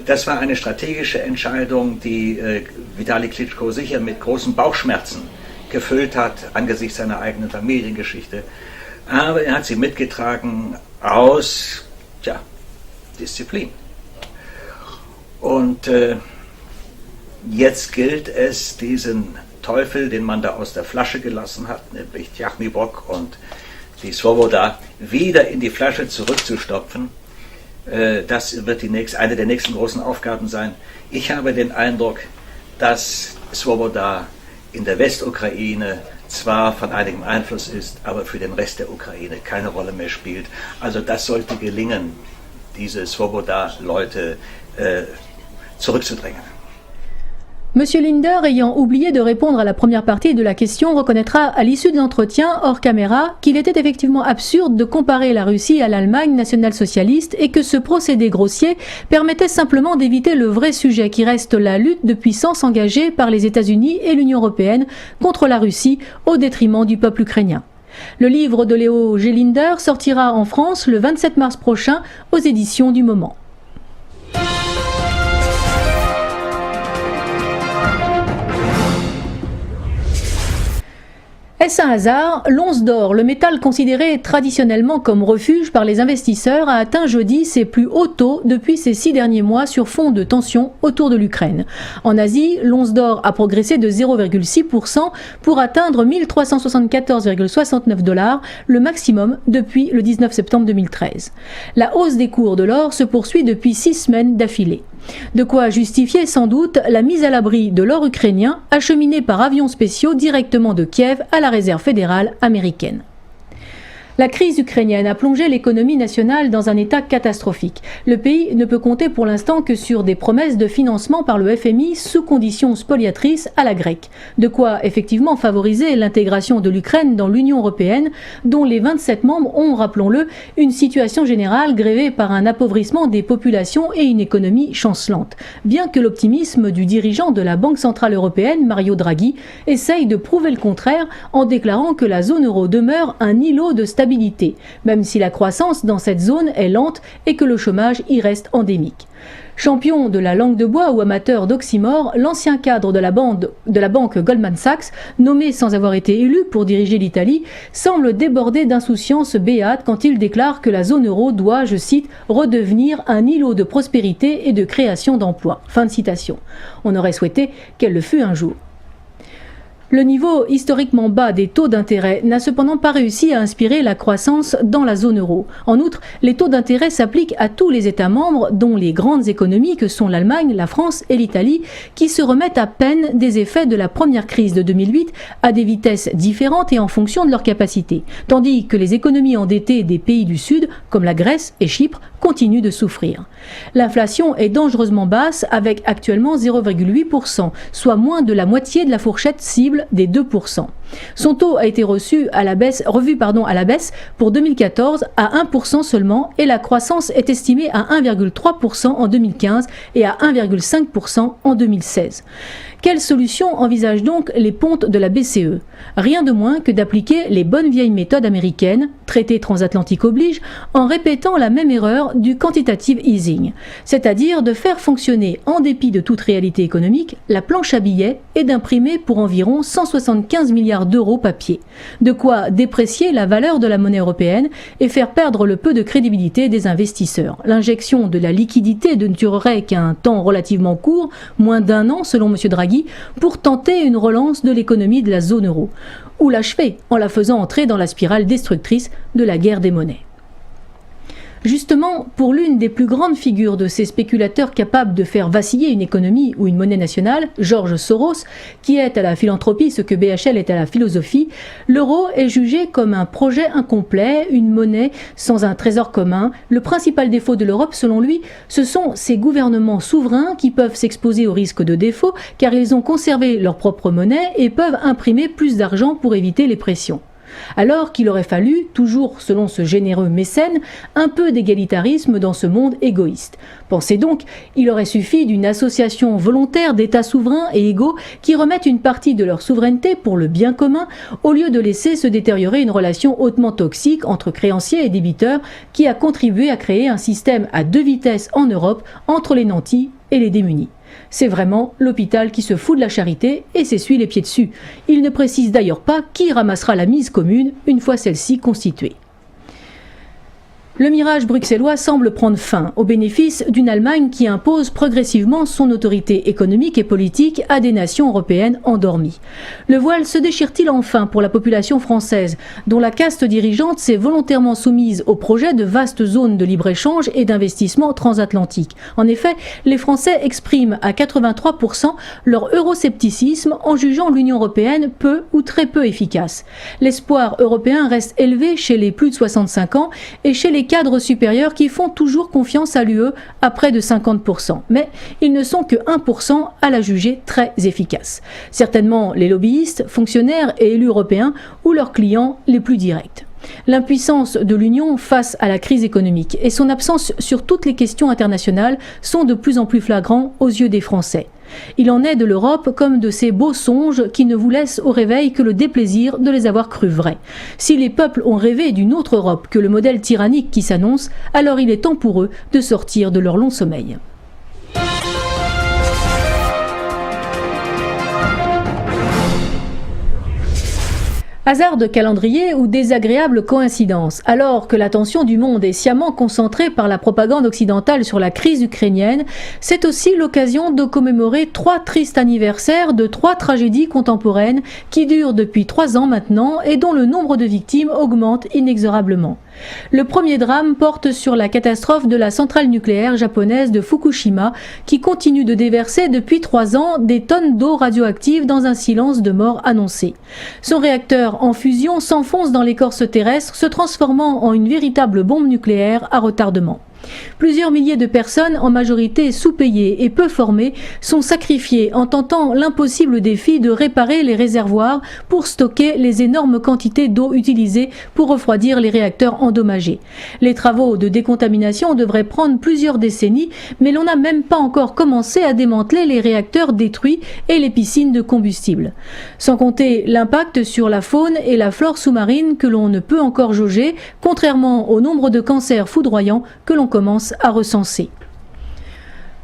Das war eine strategische Entscheidung, die Vitali Klitschko sicher mit großen Bauchschmerzen gefüllt hat, angesichts seiner eigenen Familiengeschichte. Aber er hat sie mitgetragen aus Disziplin. Und jetzt gilt es, diesen Teufel, den man da aus der Flasche gelassen hat, nämlich Tjachnibok und die Svoboda, wieder in die Flasche zurückzustopfen. Das wird eine der nächsten großen Aufgaben sein. Ich habe den Eindruck, dass Svoboda in der Westukraine zwar von einigem Einfluss ist, aber für den Rest der Ukraine keine Rolle mehr spielt. Also das sollte gelingen, diese Svoboda-Leute zurückzudrängen. Monsieur Linder, ayant oublié de répondre à la première partie de la question, reconnaîtra à l'issue de l'entretien, hors caméra, qu'il était effectivement absurde de comparer la Russie à l'Allemagne nationale-socialiste et que ce procédé grossier permettait simplement d'éviter le vrai sujet qui reste la lutte de puissance engagée par les États-Unis et l'Union européenne contre la Russie au détriment du peuple ukrainien. Le livre de Léo G. Linder sortira en France le 27 mars prochain aux éditions du Moment. Est-ce un hasard? L'once d'or, le métal considéré traditionnellement comme refuge par les investisseurs, a atteint jeudi ses plus hauts taux depuis ces 6 derniers mois sur fond de tensions autour de l'Ukraine. En Asie, l'once d'or a progressé de 0,6% pour atteindre 1374,69 $, le maximum depuis le 19 septembre 2013. La hausse des cours de l'or se poursuit depuis 6 semaines d'affilée. De quoi justifier sans doute la mise à l'abri de l'or ukrainien acheminé par avions spéciaux directement de Kiev à la réserve fédérale américaine. La crise ukrainienne a plongé l'économie nationale dans un état catastrophique. Le pays ne peut compter pour l'instant que sur des promesses de financement par le FMI sous conditions spoliatrices à la grecque. De quoi effectivement favoriser l'intégration de l'Ukraine dans l'Union européenne, dont les 27 membres ont, rappelons-le, une situation générale grévée par un appauvrissement des populations et une économie chancelante. Bien que l'optimisme du dirigeant de la Banque centrale européenne, Mario Draghi, essaye de prouver le contraire en déclarant que la zone euro demeure un îlot de stabilité, même si la croissance dans cette zone est lente et que le chômage y reste endémique. Champion de la langue de bois ou amateur d'oxymore, l'ancien cadre de la banque Goldman Sachs, nommé sans avoir été élu pour diriger l'Italie, semble déborder d'insouciance béate quand il déclare que la zone euro doit, je cite, redevenir un îlot de prospérité et de création d'emplois. Fin de citation. On aurait souhaité qu'elle le fût un jour. Le niveau historiquement bas des taux d'intérêt n'a cependant pas réussi à inspirer la croissance dans la zone euro. En outre, les taux d'intérêt s'appliquent à tous les États membres, dont les grandes économies que sont l'Allemagne, la France et l'Italie, qui se remettent à peine des effets de la première crise de 2008 à des vitesses différentes et en fonction de leur capacité, tandis que les économies endettées des pays du Sud, comme la Grèce et Chypre, continuent de souffrir. L'inflation est dangereusement basse avec actuellement 0,8%, soit moins de la moitié de la fourchette cible des 2%. Son taux a été revu à la baisse pour 2014 à 1% seulement et la croissance est estimée à 1,3% en 2015 et à 1,5% en 2016. Quelle solution envisagent donc les pontes de la BCE? Rien de moins que d'appliquer les bonnes vieilles méthodes américaines, traité transatlantique oblige, en répétant la même erreur du quantitative easing, c'est-à-dire de faire fonctionner, en dépit de toute réalité économique, la planche à billets et d'imprimer pour environ 175 milliards d'euros papier. De quoi déprécier la valeur de la monnaie européenne et faire perdre le peu de crédibilité des investisseurs. L'injection de la liquidité ne durerait qu'un temps relativement court, moins d'1 an selon M. Draghi, pour tenter une relance de l'économie de la zone euro, ou l'achever en la faisant entrer dans la spirale destructrice de la guerre des monnaies. Justement, pour l'une des plus grandes figures de ces spéculateurs capables de faire vaciller une économie ou une monnaie nationale, George Soros, qui est à la philanthropie ce que BHL est à la philosophie, l'euro est jugé comme un projet incomplet, une monnaie sans un trésor commun. Le principal défaut de l'Europe, selon lui, ce sont ces gouvernements souverains qui peuvent s'exposer au risque de défaut car ils ont conservé leur propre monnaie et peuvent imprimer plus d'argent pour éviter les pressions. Alors qu'il aurait fallu, toujours selon ce généreux mécène, un peu d'égalitarisme dans ce monde égoïste. Pensez donc, il aurait suffi d'une association volontaire d'États souverains et égaux qui remettent une partie de leur souveraineté pour le bien commun, au lieu de laisser se détériorer une relation hautement toxique entre créanciers et débiteurs qui a contribué à créer un système à deux vitesses en Europe entre les nantis et les démunis. C'est vraiment l'hôpital qui se fout de la charité et s'essuie les pieds dessus. Il ne précise d'ailleurs pas qui ramassera la mise commune une fois celle-ci constituée. Le mirage bruxellois semble prendre fin au bénéfice d'une Allemagne qui impose progressivement son autorité économique et politique à des nations européennes endormies. Le voile se déchire-t-il enfin pour la population française, dont la caste dirigeante s'est volontairement soumise au projet de vastes zones de libre-échange et d'investissement transatlantique? En effet, les Français expriment à 83% leur euroscepticisme en jugeant l'Union européenne peu ou très peu efficace. L'espoir européen reste élevé chez les plus de 65 ans et chez les cadres supérieurs qui font toujours confiance à l'UE à près de 50%. Mais ils ne sont que 1% à la juger très efficace. Certainement les lobbyistes, fonctionnaires et élus européens ou leurs clients les plus directs. L'impuissance de l'Union face à la crise économique et son absence sur toutes les questions internationales sont de plus en plus flagrants aux yeux des Français. Il en est de l'Europe comme de ces beaux songes qui ne vous laissent au réveil que le déplaisir de les avoir crus vrais. Si les peuples ont rêvé d'une autre Europe que le modèle tyrannique qui s'annonce, alors il est temps pour eux de sortir de leur long sommeil. Hasard de calendrier ou désagréable coïncidence, alors que l'attention du monde est sciemment concentrée par la propagande occidentale sur la crise ukrainienne, c'est aussi l'occasion de commémorer 3 tristes anniversaires de 3 tragédies contemporaines qui durent depuis 3 ans maintenant et dont le nombre de victimes augmente inexorablement. Le premier drame porte sur la catastrophe de la centrale nucléaire japonaise de Fukushima qui continue de déverser depuis 3 ans des tonnes d'eau radioactive dans un silence de mort annoncé. Son réacteur en fusion s'enfonce dans l'écorce terrestre, se transformant en une véritable bombe nucléaire à retardement. Plusieurs milliers de personnes, en majorité sous-payées et peu formées, sont sacrifiées en tentant l'impossible défi de réparer les réservoirs pour stocker les énormes quantités d'eau utilisées pour refroidir les réacteurs endommagés. Les travaux de décontamination devraient prendre plusieurs décennies, mais l'on n'a même pas encore commencé à démanteler les réacteurs détruits et les piscines de combustible. Sans compter l'impact sur la faune et la flore sous-marine que l'on ne peut encore jauger, contrairement au nombre de cancers foudroyants que l'on commence à recenser.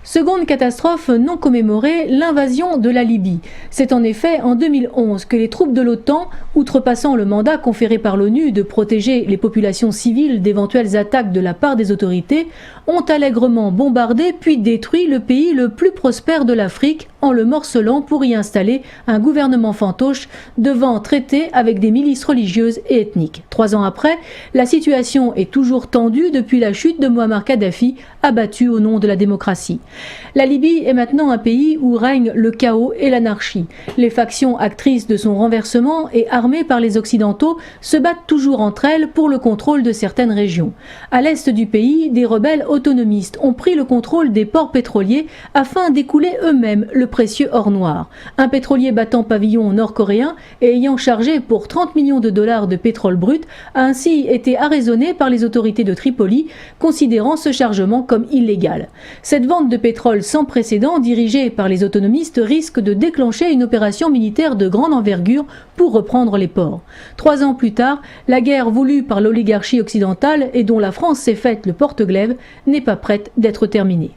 Seconde catastrophe non commémorée, l'invasion de la Libye. C'est en effet en 2011 que les troupes de l'OTAN, outrepassant le mandat conféré par l'ONU de protéger les populations civiles d'éventuelles attaques de la part des autorités, ont allègrement bombardé puis détruit le pays le plus prospère de l'Afrique en le morcelant pour y installer un gouvernement fantoche devant traiter avec des milices religieuses et ethniques. 3 ans après, la situation est toujours tendue depuis la chute de Muammar Kadhafi, abattu au nom de la démocratie. La Libye est maintenant un pays où règne le chaos et l'anarchie. Les factions actrices de son renversement et armées par les Occidentaux se battent toujours entre elles pour le contrôle de certaines régions. À l'est du pays, des rebelles autonomistes ont pris le contrôle des ports pétroliers afin d'écouler eux-mêmes le précieux or noir. Un pétrolier battant pavillon nord-coréen et ayant chargé pour 30 millions de dollars de pétrole brut a ainsi été arraisonné par les autorités de Tripoli, considérant ce chargement comme illégal. Cette vente de pétrole sans précédent dirigée par les autonomistes risque de déclencher une opération militaire de grande envergure pour reprendre les ports. 3 ans plus tard, la guerre voulue par l'oligarchie occidentale et dont la France s'est faite le porte-glaive n'est pas prête d'être terminée.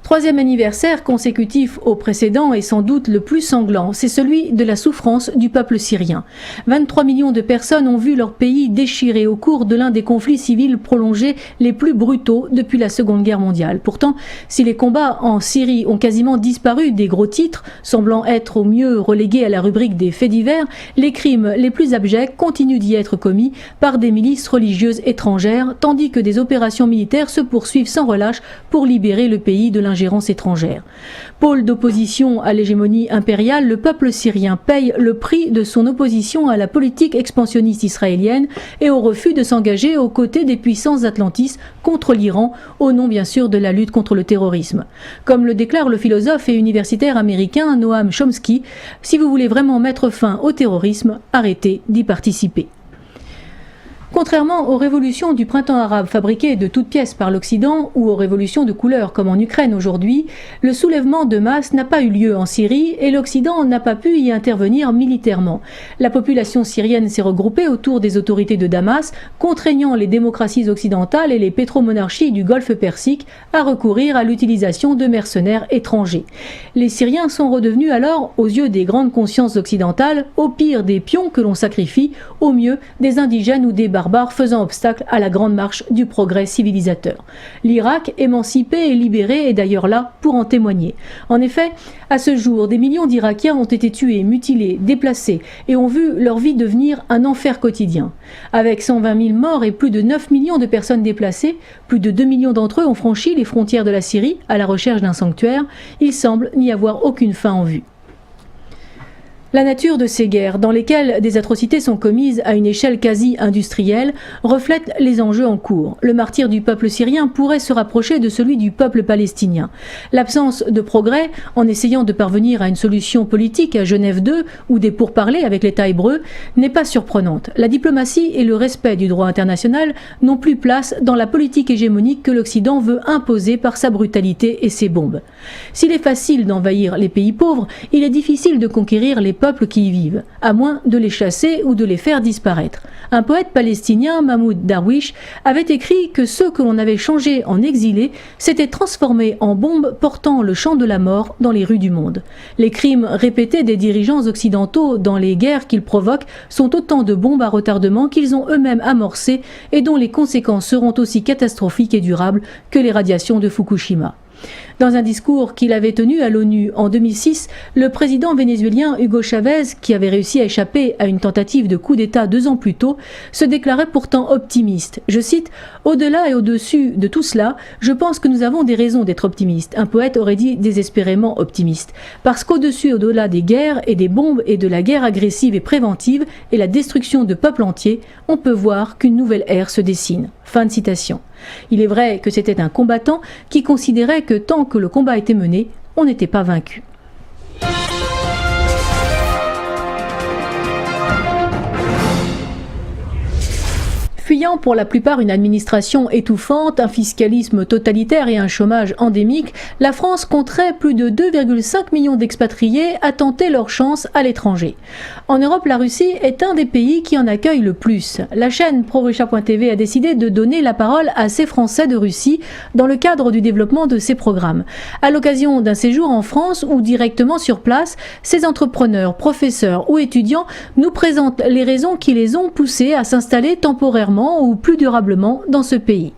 Troisième anniversaire consécutif au précédent et sans doute le plus sanglant, c'est celui de la souffrance du peuple syrien. 23 millions de personnes ont vu leur pays déchiré au cours de l'un des conflits civils prolongés les plus brutaux depuis la Seconde Guerre mondiale. Pourtant, si les combats en Syrie ont quasiment disparu des gros titres, semblant être au mieux relégués à la rubrique des faits divers, les crimes les plus abjects continuent d'y être commis par des milices religieuses étrangères, tandis que des opérations militaires se poursuivent sans relâche pour libérer le pays de l'ingérence étrangère. Pôle d'opposition à l'hégémonie impériale, le peuple syrien paye le prix de son opposition à la politique expansionniste israélienne et au refus de s'engager aux côtés des puissances atlantistes contre l'Iran, au nom bien sûr de la lutte contre le terrorisme. Comme le déclare le philosophe et universitaire américain Noam Chomsky, si vous voulez vraiment mettre fin au terrorisme, arrêtez d'y participer. Contrairement aux révolutions du printemps arabe fabriquées de toutes pièces par l'Occident ou aux révolutions de couleur comme en Ukraine aujourd'hui, le soulèvement de masse n'a pas eu lieu en Syrie et l'Occident n'a pas pu y intervenir militairement. La population syrienne s'est regroupée autour des autorités de Damas, contraignant les démocraties occidentales et les pétromonarchies du Golfe Persique à recourir à l'utilisation de mercenaires étrangers. Les Syriens sont redevenus alors, aux yeux des grandes consciences occidentales, au pire des pions que l'on sacrifie, au mieux des indigènes ou des barbares faisant obstacle à la grande marche du progrès civilisateur. L'Irak, émancipé et libéré, est d'ailleurs là pour en témoigner. En effet, à ce jour, des millions d'Irakiens ont été tués, mutilés, déplacés et ont vu leur vie devenir un enfer quotidien. Avec 120 000 morts et plus de 9 millions de personnes déplacées, plus de 2 millions d'entre eux ont franchi les frontières de la Syrie à la recherche d'un sanctuaire, il semble n'y avoir aucune fin en vue. La nature de ces guerres, dans lesquelles des atrocités sont commises à une échelle quasi industrielle, reflète les enjeux en cours. Le martyre du peuple syrien pourrait se rapprocher de celui du peuple palestinien. L'absence de progrès, en essayant de parvenir à une solution politique à Genève II ou des pourparlers avec l'État hébreu, n'est pas surprenante. La diplomatie et le respect du droit international n'ont plus place dans la politique hégémonique que l'Occident veut imposer par sa brutalité et ses bombes. S'il est facile d'envahir les pays pauvres, il est difficile de conquérir les peuples qui y vivent, à moins de les chasser ou de les faire disparaître. Un poète palestinien, Mahmoud Darwish, avait écrit que ceux que l'on avait changés en exilés s'étaient transformés en bombes portant le chant de la mort dans les rues du monde. Les crimes répétés des dirigeants occidentaux dans les guerres qu'ils provoquent sont autant de bombes à retardement qu'ils ont eux-mêmes amorcées et dont les conséquences seront aussi catastrophiques et durables que les radiations de Fukushima. Dans un discours qu'il avait tenu à l'ONU en 2006, le président vénézuélien Hugo Chavez, qui avait réussi à échapper à une tentative de coup d'État 2 ans plus tôt, se déclarait pourtant optimiste. Je cite « Au-delà et au-dessus de tout cela, je pense que nous avons des raisons d'être optimistes. » Un poète aurait dit désespérément optimiste. Parce qu'au-dessus et au-delà des guerres et des bombes et de la guerre agressive et préventive et la destruction de peuples entiers, on peut voir qu'une nouvelle ère se dessine. Fin de citation. Il est vrai que c'était un combattant qui considérait que tant que le combat était mené, on n'était pas vaincu. Fuyant pour la plupart une administration étouffante, un fiscalisme totalitaire et un chômage endémique, la France compterait plus de 2,5 millions d'expatriés à tenter leur chance à l'étranger. En Europe, la Russie est un des pays qui en accueille le plus. La chaîne ProRussia.tv a décidé de donner la parole à ces Français de Russie dans le cadre du développement de ces programmes. À l'occasion d'un séjour en France ou directement sur place, ces entrepreneurs, professeurs ou étudiants nous présentent les raisons qui les ont poussés à s'installer temporairement ou plus durablement dans ce pays.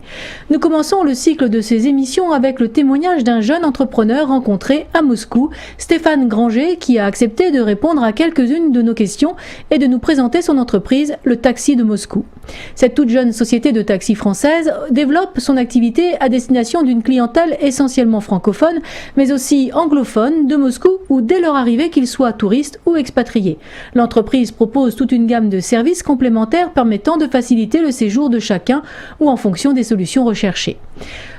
Nous commençons le cycle de ces émissions avec le témoignage d'un jeune entrepreneur rencontré à Moscou, Stéphane Granger, qui a accepté de répondre à quelques-unes de nos questions et de nous présenter son entreprise, le Taxi de Moscou. Cette toute jeune société de taxi française développe son activité à destination d'une clientèle essentiellement francophone, mais aussi anglophone de Moscou ou dès leur arrivée qu'ils soient touristes ou expatriés. L'entreprise propose toute une gamme de services complémentaires permettant de faciliter le séjour de chacun ou en fonction des solutions recherchées.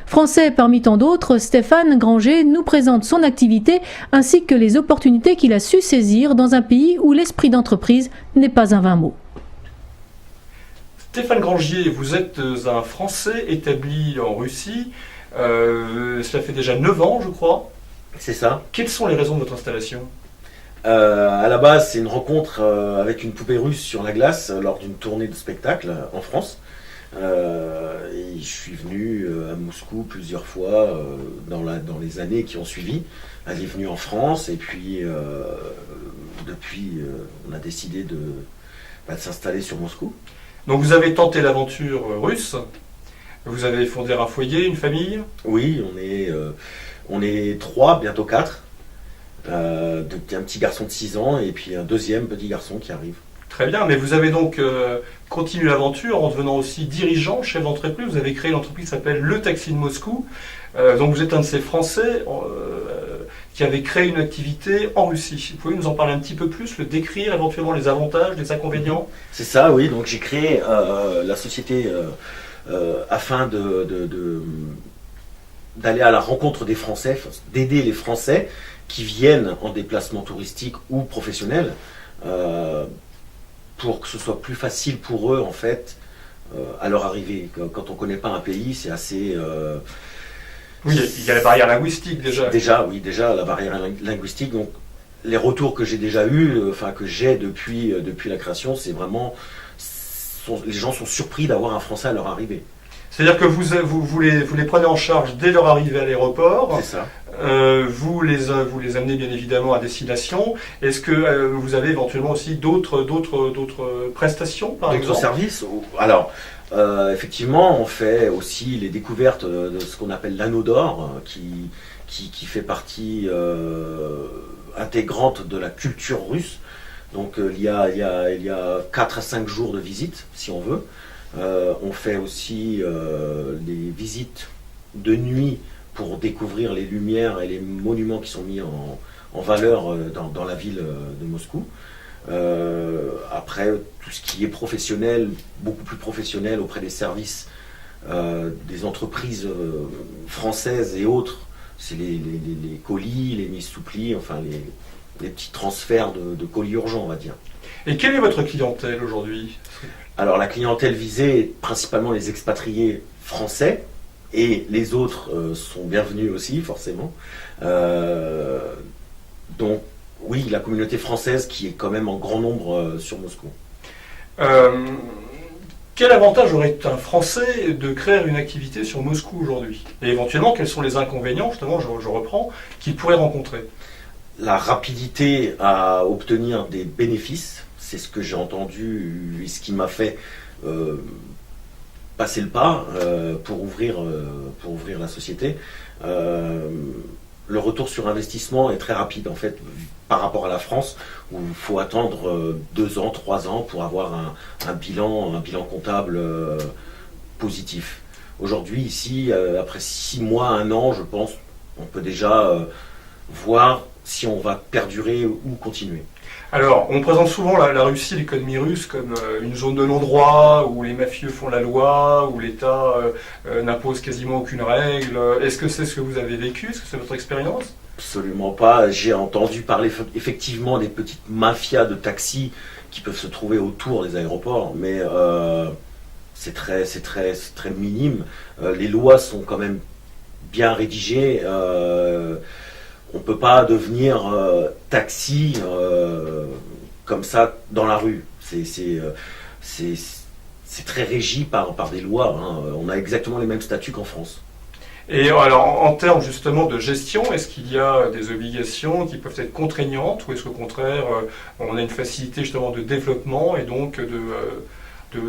Français parmi tant d'autres, Stéphane Granger nous présente son activité ainsi que les opportunités qu'il a su saisir dans un pays où l'esprit d'entreprise n'est pas un vain mot. Stéphane Granger, vous êtes un Français établi en Russie. Cela fait déjà 9 ans, je crois. C'est ça. Quelles sont les raisons de votre installation ? À la base, c'est une rencontre avec une poupée russe sur la glace lors d'une tournée de spectacle en France. Et je suis venu à Moscou plusieurs fois dans les années qui ont suivi. Elle est venue en France et puis depuis on a décidé de s'installer sur Moscou. Donc vous avez tenté l'aventure russe, vous avez fondé un foyer, une famille? Oui, on est 3, bientôt 4. Un petit garçon de 6 ans et puis un deuxième petit garçon qui arrive. Très bien, mais vous avez donc continué l'aventure en devenant aussi dirigeant, chef d'entreprise. Vous avez créé l'entreprise qui s'appelle Le Taxi de Moscou. Donc vous êtes un de ces Français qui avait créé une activité en Russie. Vous pouvez nous en parler un petit peu plus, le décrire, éventuellement les avantages, les inconvénients? C'est ça, oui. Donc j'ai créé la société afin d'aller à la rencontre des Français, d'aider les Français qui viennent en déplacement touristique ou professionnel, pour que ce soit plus facile pour eux en fait à leur arrivée. Quand on ne connaît pas un pays, c'est assez... Oui, il y a la barrière linguistique déjà. Déjà la barrière linguistique. Donc les retours que j'ai déjà eus, que j'ai depuis la création, c'est vraiment... les gens sont surpris d'avoir un Français à leur arrivée. C'est-à-dire que vous les prenez en charge dès leur arrivée à l'aéroport. C'est ça. Vous les amenez bien évidemment à destination. Est-ce que vous avez éventuellement aussi d'autres prestations, par exemple? D'autres services? Alors, effectivement, on fait aussi les découvertes de ce qu'on appelle l'anneau d'or, qui fait partie intégrante de la culture russe. Donc, il y a 4 à 5 jours de visite, si on veut. On fait aussi des visites de nuit pour découvrir les lumières et les monuments qui sont mis en valeur dans la ville de Moscou. Après, tout ce qui est professionnel, beaucoup plus professionnel auprès des services des entreprises françaises et autres, c'est les colis, les mises sous pli, enfin les petits transferts de colis urgents, on va dire. Et quelle est votre clientèle aujourd'hui? Alors la clientèle visée est principalement les expatriés français, et les autres sont bienvenus aussi, forcément. Donc oui, la communauté française qui est quand même en grand nombre sur Moscou. Quel avantage aurait un Français de créer une activité sur Moscou aujourd'hui? Et éventuellement, quels sont les inconvénients, justement, je reprends, qu'il pourrait rencontrer? La rapidité à obtenir des bénéfices, c'est ce que j'ai entendu et ce qui m'a fait passer le pas pour ouvrir la société. Le retour sur investissement est très rapide en fait par rapport à la France où il faut attendre 2 ans, 3 ans pour avoir un bilan comptable positif. Aujourd'hui ici, après 6 mois, 1 an, je pense, on peut déjà voir si on va perdurer ou continuer. Alors, on présente souvent la Russie, l'économie russe, comme une zone de non-droit, où les mafieux font la loi, où l'État n'impose quasiment aucune règle. Est-ce que c'est ce que vous avez vécu? Est-ce que c'est votre expérience? Absolument pas. J'ai entendu parler effectivement des petites mafias de taxis qui peuvent se trouver autour des aéroports, mais c'est très minime. Les lois sont quand même bien rédigées. On ne peut pas devenir taxi comme ça dans la rue. C'est très régi par des lois. Hein. On a exactement les mêmes statuts qu'en France. Et alors, en termes justement de gestion, est-ce qu'il y a des obligations qui peuvent être contraignantes ou est-ce qu'au contraire, on a une facilité justement de développement et donc de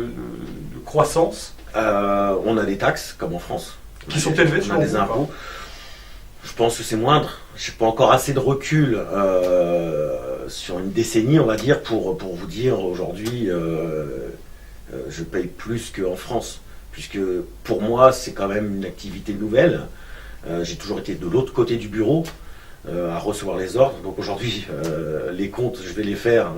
croissance? On a des taxes comme en France. Qui sont élevées on a des impôts. Je pense que c'est moindre. Je n'ai pas encore assez de recul sur une décennie, on va dire, pour vous dire aujourd'hui, je paye plus qu'en France. Puisque pour moi, c'est quand même une activité nouvelle. J'ai toujours été de l'autre côté du bureau à recevoir les ordres. Donc aujourd'hui, les comptes, je vais les faire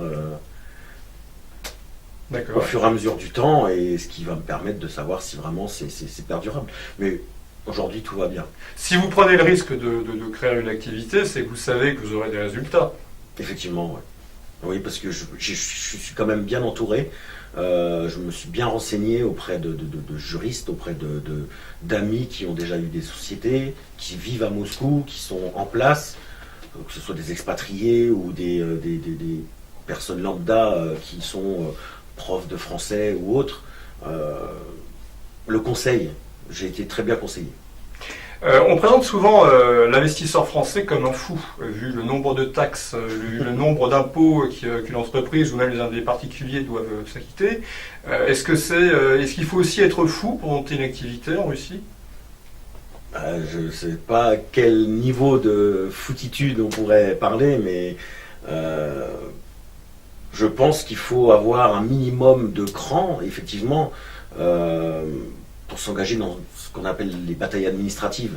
au fur et à mesure du temps, et ce qui va me permettre de savoir si vraiment c'est perdurable. Mais aujourd'hui, tout va bien. Si vous prenez le risque de créer une activité, c'est que vous savez que vous aurez des résultats. Effectivement, oui. Oui, parce que je suis quand même bien entouré. Je me suis bien renseigné auprès de juristes, auprès d'amis qui ont déjà eu des sociétés, qui vivent à Moscou, qui sont en place, que ce soit des expatriés ou des personnes lambda qui sont profs de français ou autres. le conseil, j'ai été très bien conseillé. On présente souvent l'investisseur français comme un fou, vu le nombre de taxes, vu le nombre d'impôts qu'une entreprise ou même des particuliers doivent s'acquitter. Est-ce qu'il faut aussi être fou pour monter une activité en Russie ? Je ne sais pas quel niveau de foutitude on pourrait parler, mais je pense qu'il faut avoir un minimum de cran, effectivement, pour s'engager dans ce qu'on appelle les batailles administratives.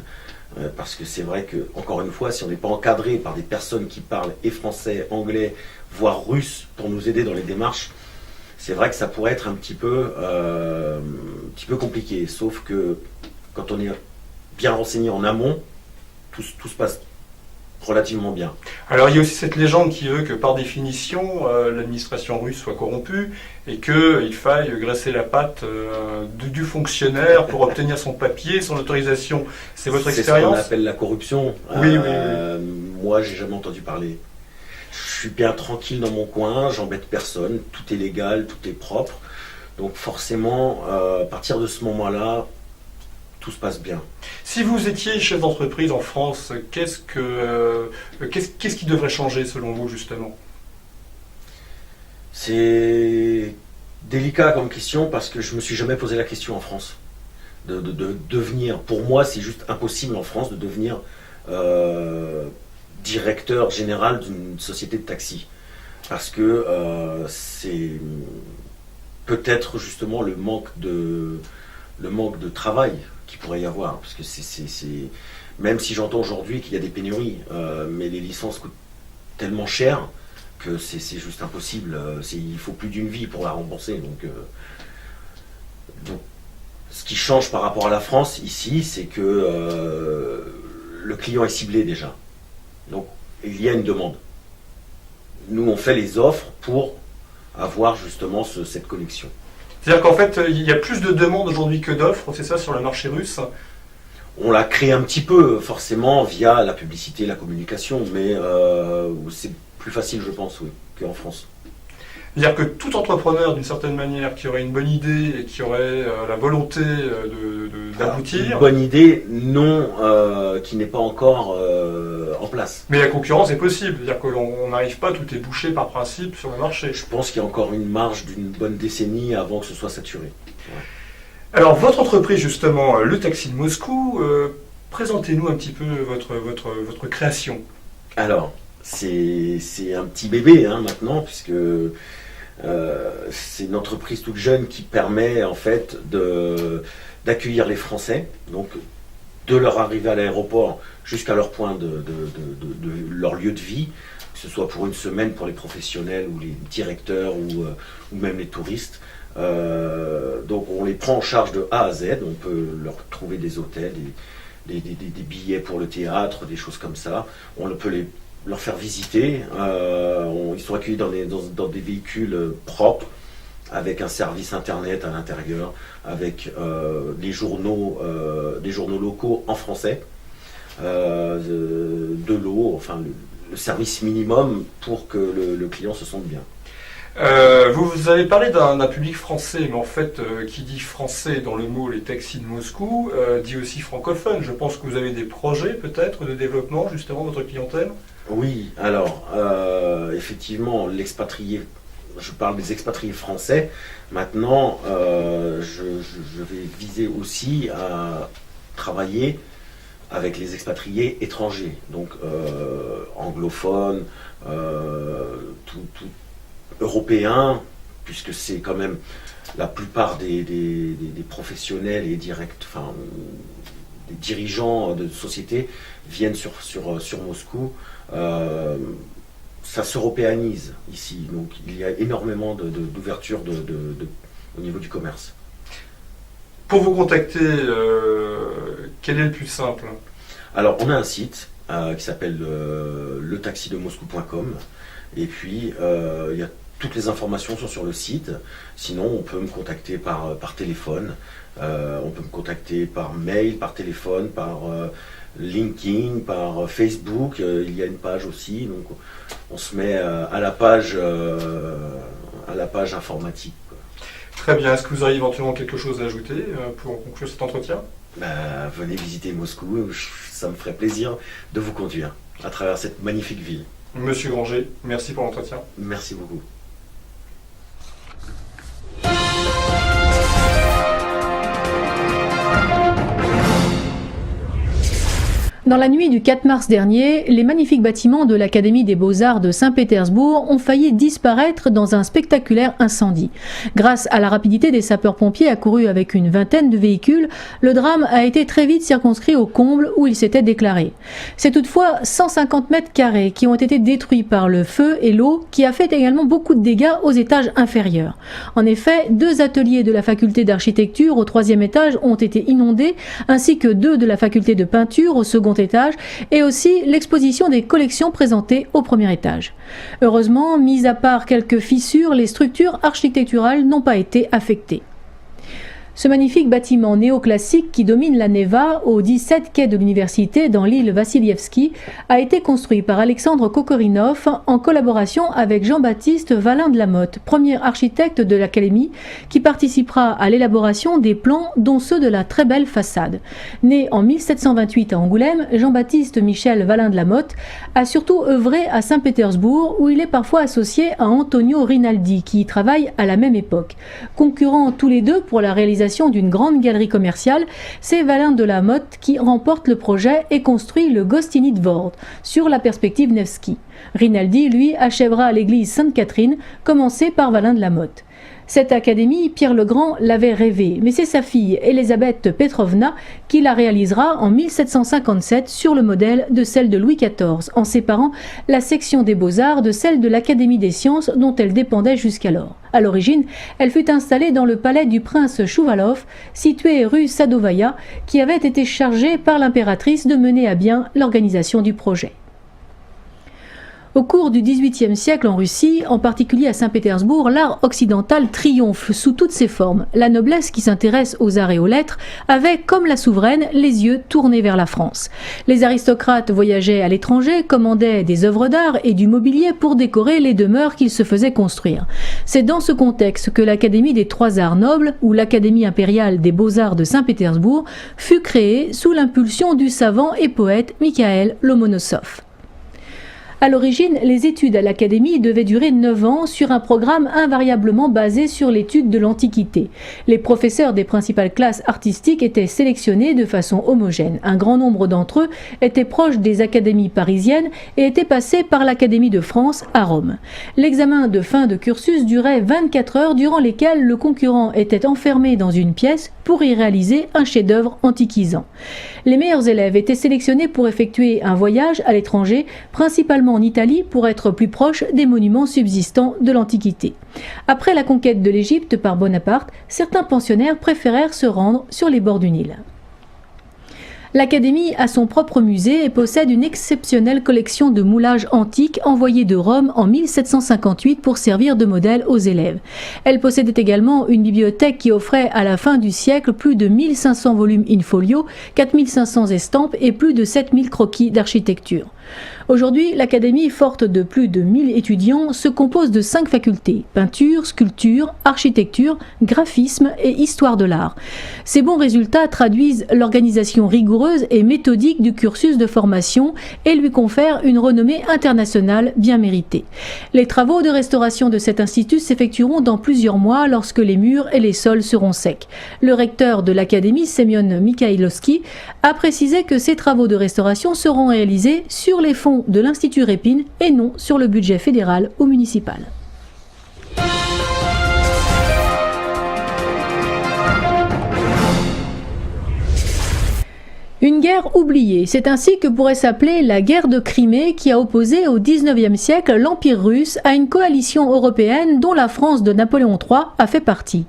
Parce que c'est vrai que, encore une fois, si on n'est pas encadré par des personnes qui parlent et français, anglais, voire russe, pour nous aider dans les démarches, c'est vrai que ça pourrait être un petit peu compliqué. Sauf que quand on est bien renseigné en amont, tout se passe relativement bien. Alors il y a aussi cette légende qui veut que par définition l'administration russe soit corrompue et qu'il faille graisser la patte du fonctionnaire pour obtenir son papier, son autorisation. C'est votre expérience ? C'est ce qu'on appelle la corruption. Oui. Moi, j'ai jamais entendu parler. Je suis bien tranquille dans mon coin, j'embête personne, tout est légal, tout est propre. Donc forcément, à partir de ce moment-là, tout se passe bien. Si vous étiez chef d'entreprise en France, qu'est-ce qui devrait changer selon vous justement ? C'est délicat comme question parce que je me suis jamais posé la question en France. De devenir, pour moi c'est juste impossible en France de devenir directeur général d'une société de taxi. Parce que c'est peut-être justement le manque de travail qu'il pourrait y avoir, parce que même si j'entends aujourd'hui qu'il y a des pénuries, mais les licences coûtent tellement cher que c'est juste impossible. Il faut plus d'une vie pour la rembourser. Donc, ce qui change par rapport à la France ici, c'est que le client est ciblé déjà. Donc il y a une demande. Nous on fait les offres pour avoir justement cette connexion. C'est-à-dire qu'en fait, il y a plus de demandes aujourd'hui que d'offres, c'est ça, sur le marché russe ? On l'a créé un petit peu, forcément, via la publicité, la communication, mais c'est plus facile, je pense, oui, qu'en France. C'est-à-dire que tout entrepreneur, d'une certaine manière, qui aurait une bonne idée et qui aurait la volonté d'aboutir... Une bonne idée, non, qui n'est pas encore en place. Mais la concurrence est possible, c'est-à-dire qu'on n'arrive pas, tout est bouché par principe sur le marché. Je pense qu'il y a encore une marge d'une bonne décennie avant que ce soit saturé. Ouais. Alors, votre entreprise, justement, le Taxi de Moscou, présentez-nous un petit peu votre création. Alors, c'est un petit bébé maintenant, puisque c'est une entreprise toute jeune qui permet en fait d'accueillir les Français, donc de leur arrivée à l'aéroport jusqu'à leur point de leur lieu de vie, que ce soit pour une semaine pour les professionnels ou les directeurs ou même les touristes. Donc on les prend en charge de A à Z, on peut leur trouver des hôtels, des billets pour le théâtre, des choses comme ça. On peut leur faire visiter. Ils sont accueillis dans des véhicules propres, avec un service internet à l'intérieur, avec des journaux locaux en français, de l'eau, enfin le service minimum pour que le client se sente bien. Vous avez parlé d'un public français, mais en fait, qui dit français dans le mot les taxis de Moscou, dit aussi francophone. Je pense que vous avez des projets peut-être de développement justement de votre clientèle ? Oui, alors effectivement, je parle des expatriés français. Maintenant, je vais viser aussi à travailler avec les expatriés étrangers, donc anglophones, tout européens, puisque c'est quand même la plupart des professionnels et des dirigeants de sociétés viennent sur Moscou. Ça s'européanise ici, donc il y a énormément d'ouverture au niveau du commerce. Pour vous contacter, quel est le plus simple ? Alors on a un site qui s'appelle letaxidemoscou.com, et puis il y a toutes les informations sont sur le site. Sinon on peut me contacter par téléphone, on peut me contacter par mail, par téléphone, par LinkedIn, par Facebook, il y a une page aussi, donc on se met à la page informatique. Très bien. Est-ce que vous auriez éventuellement quelque chose à ajouter pour conclure cet entretien? Venez visiter Moscou, ça me ferait plaisir de vous conduire à travers cette magnifique ville. Monsieur Granger, merci pour l'entretien. Merci beaucoup. Dans la nuit du 4 mars dernier, les magnifiques bâtiments de l'Académie des Beaux-Arts de Saint-Pétersbourg ont failli disparaître dans un spectaculaire incendie. Grâce à la rapidité des sapeurs-pompiers accourus avec une vingtaine de véhicules, le drame a été très vite circonscrit au comble où il s'était déclaré. C'est toutefois 150 mètres carrés qui ont été détruits par le feu et l'eau, qui a fait également beaucoup de dégâts aux étages inférieurs. En effet, 2 ateliers de la faculté d'architecture au 3e étage ont été inondés, ainsi que 2 de la faculté de peinture au second étage, et aussi l'exposition des collections présentées au 1er étage. Heureusement, mis à part quelques fissures, les structures architecturales n'ont pas été affectées. Ce magnifique bâtiment néoclassique qui domine la Neva au 17 quai de l'université dans l'île Vassilievski a été construit par Alexandre Kokorinov en collaboration avec Jean-Baptiste Valin de la Motte, premier architecte de l'Académie, qui participera à l'élaboration des plans dont ceux de la très belle façade. Né en 1728 à Angoulême, Jean-Baptiste Michel Valin de la Motte a surtout œuvré à Saint-Pétersbourg où il est parfois associé à Antonio Rinaldi qui y travaille à la même époque. Concurrents tous les deux pour la réalisation d'une grande galerie commerciale, c'est Valin de la Motte qui remporte le projet et construit le Gostiny Dvor sur la perspective Nevski. Rinaldi, lui, achèvera l'église Sainte-Catherine, commencée par Valin de la Motte. Cette académie, Pierre le Grand l'avait rêvée, mais c'est sa fille, Elisabeth Petrovna, qui la réalisera en 1757 sur le modèle de celle de Louis XIV, en séparant la section des Beaux-Arts de celle de l'Académie des Sciences dont elle dépendait jusqu'alors. À l'origine, elle fut installée dans le palais du prince Chouvalov, situé rue Sadovaya, qui avait été chargé par l'impératrice de mener à bien l'organisation du projet. Au cours du XVIIIe siècle en Russie, en particulier à Saint-Pétersbourg, l'art occidental triomphe sous toutes ses formes. La noblesse qui s'intéresse aux arts et aux lettres avait, comme la souveraine, les yeux tournés vers la France. Les aristocrates voyageaient à l'étranger, commandaient des œuvres d'art et du mobilier pour décorer les demeures qu'ils se faisaient construire. C'est dans ce contexte que l'Académie des Trois Arts Nobles, ou l'Académie impériale des Beaux-Arts de Saint-Pétersbourg, fut créée sous l'impulsion du savant et poète Mikhaël Lomonossov. À l'origine, les études à l'Académie devaient durer 9 ans sur un programme invariablement basé sur l'étude de l'Antiquité. Les professeurs des principales classes artistiques étaient sélectionnés de façon homogène. Un grand nombre d'entre eux étaient proches des académies parisiennes et étaient passés par l'Académie de France à Rome. L'examen de fin de cursus durait 24 heures durant lesquelles le concurrent était enfermé dans une pièce pour y réaliser un chef-d'œuvre antiquisant. Les meilleurs élèves étaient sélectionnés pour effectuer un voyage à l'étranger, principalement en Italie pour être plus proche des monuments subsistants de l'Antiquité. Après la conquête de l'Égypte par Bonaparte, certains pensionnaires préférèrent se rendre sur les bords du Nil. L'Académie a son propre musée et possède une exceptionnelle collection de moulages antiques envoyés de Rome en 1758 pour servir de modèle aux élèves. Elle possédait également une bibliothèque qui offrait à la fin du siècle plus de 1500 volumes in-folio, 4500 estampes et plus de 7000 croquis d'architecture. Aujourd'hui, l'Académie, forte de plus de 1000 étudiants, se compose de 5 facultés: peinture, sculpture, architecture, graphisme et histoire de l'art. Ces bons résultats traduisent l'organisation rigoureuse et méthodique du cursus de formation et lui confèrent une renommée internationale bien méritée. Les travaux de restauration de cet institut s'effectueront dans plusieurs mois lorsque les murs et les sols seront secs. Le recteur de l'Académie, Semyon Mikhailovski, a précisé que ces travaux de restauration seront réalisés sur les fonds de l'Institut Répine et non sur le budget fédéral ou municipal. Une guerre oubliée, c'est ainsi que pourrait s'appeler la guerre de Crimée qui a opposé au XIXe siècle l'Empire russe à une coalition européenne dont la France de Napoléon III a fait partie.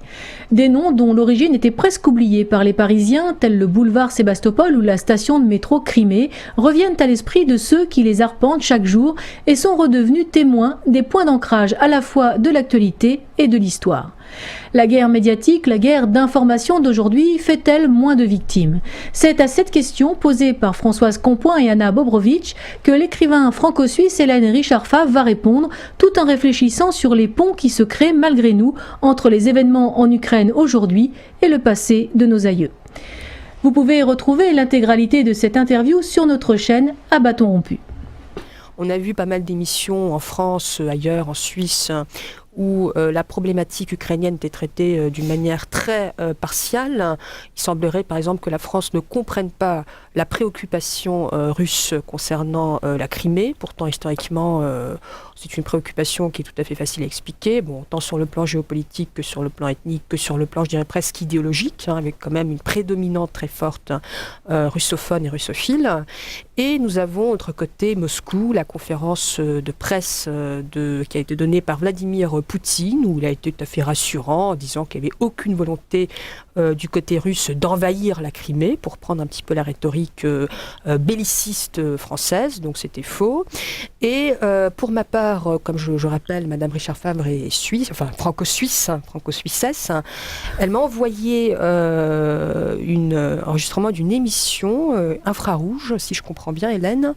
Des noms dont l'origine était presque oubliée par les Parisiens, tels le boulevard Sébastopol ou la station de métro Crimée, reviennent à l'esprit de ceux qui les arpentent chaque jour et sont redevenus témoins des points d'ancrage à la fois de l'actualité et de l'histoire. La guerre médiatique, la guerre d'information d'aujourd'hui fait-elle moins de victimes? C'est à cette question posée par Françoise Compoint et Anna Bobrovitch que l'écrivain franco-suisse Hélène Richard Favre va répondre, tout en réfléchissant sur les ponts qui se créent malgré nous entre les événements en Ukraine aujourd'hui et le passé de nos aïeux. Vous pouvez retrouver l'intégralité de cette interview sur notre chaîne à bâton rompu. On a vu pas mal d'émissions en France, ailleurs, en Suisse, où la problématique ukrainienne était traitée d'une manière très partiale. Il semblerait par exemple que la France ne comprenne pas la préoccupation russe concernant la Crimée. Pourtant, historiquement, c'est une préoccupation qui est tout à fait facile à expliquer, bon, tant sur le plan géopolitique que sur le plan ethnique, que sur le plan, je dirais, presque idéologique, avec quand même une prédominante très forte russophone et russophile. Et nous avons, de l'autre côté, Moscou, la conférence de presse qui a été donnée par Vladimir Poutine, où il a été tout à fait rassurant en disant qu'il n'y avait aucune volonté du côté russe d'envahir la Crimée, pour prendre un petit peu la rhétorique belliciste française, donc c'était faux. Et pour ma part, comme je rappelle, Madame Richard Favre est suisse, enfin franco-suisse, franco-suissesse, elle m'a envoyé un enregistrement d'une émission infrarouge, si je comprends bien, Hélène,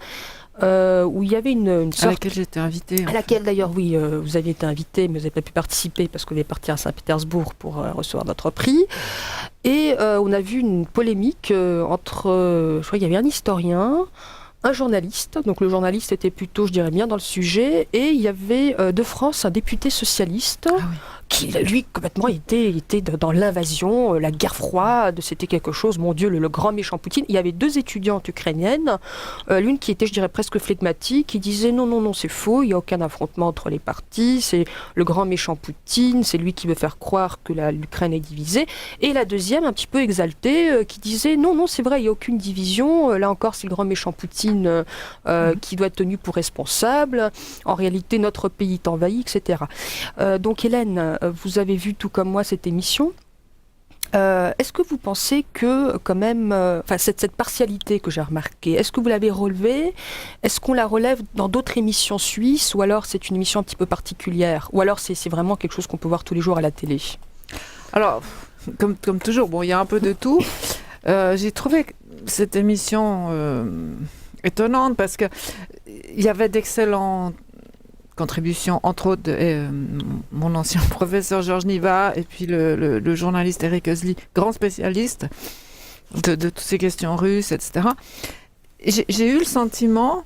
où il y avait une sorte... À laquelle j'étais invitée. À laquelle d'ailleurs, oui, vous aviez été invitée, mais vous n'avez pas pu participer parce que vous êtes parti à Saint-Pétersbourg pour recevoir votre prix. Et on a vu une polémique entre, je crois qu'il y avait un historien, un journaliste, donc le journaliste était plutôt, je dirais bien, dans le sujet, et il y avait de France un député socialiste, qui, lui, complètement était dans l'invasion, la guerre froide, c'était quelque chose, mon Dieu, le grand méchant Poutine. Il y avait 2 étudiantes ukrainiennes, l'une qui était, je dirais, presque flegmatique, qui disait non, c'est faux, il n'y a aucun affrontement entre les partis, c'est le grand méchant Poutine, c'est lui qui veut faire croire que l'Ukraine est divisée. Et la deuxième, un petit peu exaltée, qui disait non, c'est vrai, il n'y a aucune division, là encore, c'est le grand méchant Poutine qui doit être tenu pour responsable, en réalité, notre pays est envahi, etc. Donc Hélène, vous avez vu tout comme moi cette émission. Est-ce que vous pensez que, quand même, cette partialité que j'ai remarquée, est-ce que vous l'avez relevée? Est-ce qu'on la relève dans d'autres émissions suisses? Ou alors c'est une émission un petit peu particulière? Ou alors c'est vraiment quelque chose qu'on peut voir tous les jours à la télé? Alors, comme toujours, bon, il y a un peu de tout. J'ai trouvé cette émission étonnante parce qu'il y avait d'excellentes contributions, entre autres mon ancien professeur Georges Niva et puis le journaliste Eric Özli, grand spécialiste de toutes ces questions russes, etc. Et j'ai eu le sentiment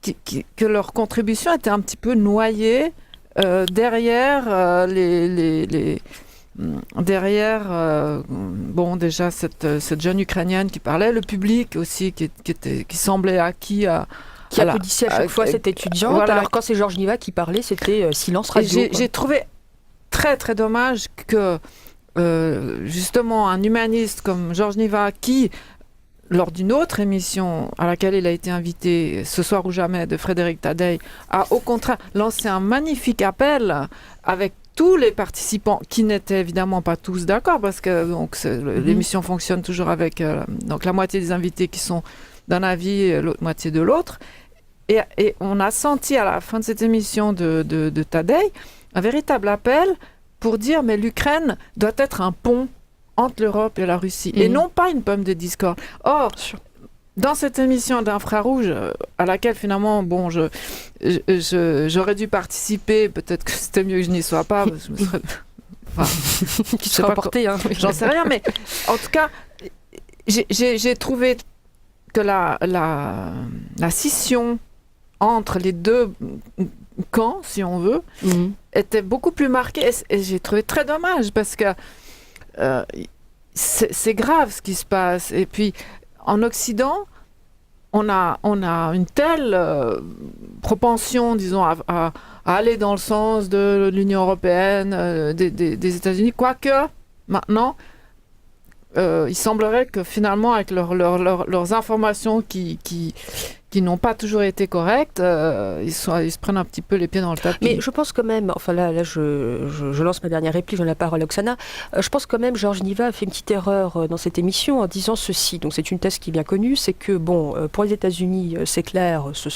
que leur contribution était un petit peu noyée derrière déjà cette jeune Ukrainienne qui parlait, le public aussi qui semblait acquis qui applaudissait à chaque fois cette étudiante, voilà. Alors quand c'est Georges Niva qui parlait, c'était silence radio. J'ai trouvé très très dommage que justement un humaniste comme Georges Niva, qui lors d'une autre émission à laquelle il a été invité, Ce soir ou jamais, de Frédéric Tadei, a au contraire lancé un magnifique appel avec tous les participants, qui n'étaient évidemment pas tous d'accord, parce que l'émission fonctionne toujours avec donc la moitié des invités qui sont d'un avis et l'autre moitié de l'autre. Et on a senti à la fin de cette émission de Tadei un véritable appel pour dire mais l'Ukraine doit être un pont entre l'Europe et la Russie, et non pas une pomme de discorde. Or, dans cette émission d'Infrarouge, à laquelle finalement, bon, j'aurais dû participer, peut-être que c'était mieux que je n'y sois pas, parce que je me serais... qui serait porté, hein. J'en sais rien, mais en tout cas, j'ai trouvé que la scission entre les deux camps, si on veut, était beaucoup plus marquée, et j'ai trouvé très dommage, parce que c'est grave ce qui se passe. Et puis, en Occident, on a une telle propension, disons, à aller dans le sens de l'Union européenne, des États-Unis, quoique, maintenant, il semblerait que finalement, avec leurs informations qui qui n'ont pas toujours été correctes, ils se prennent un petit peu les pieds dans le tapis. Mais je pense quand même, enfin là je lance ma dernière réplique, j'en ai la parole à Oksana, je pense quand même Georges Niva a fait une petite erreur dans cette émission en disant ceci, donc c'est une thèse qui est bien connue, c'est que bon, pour les États-Unis, c'est clair, c'est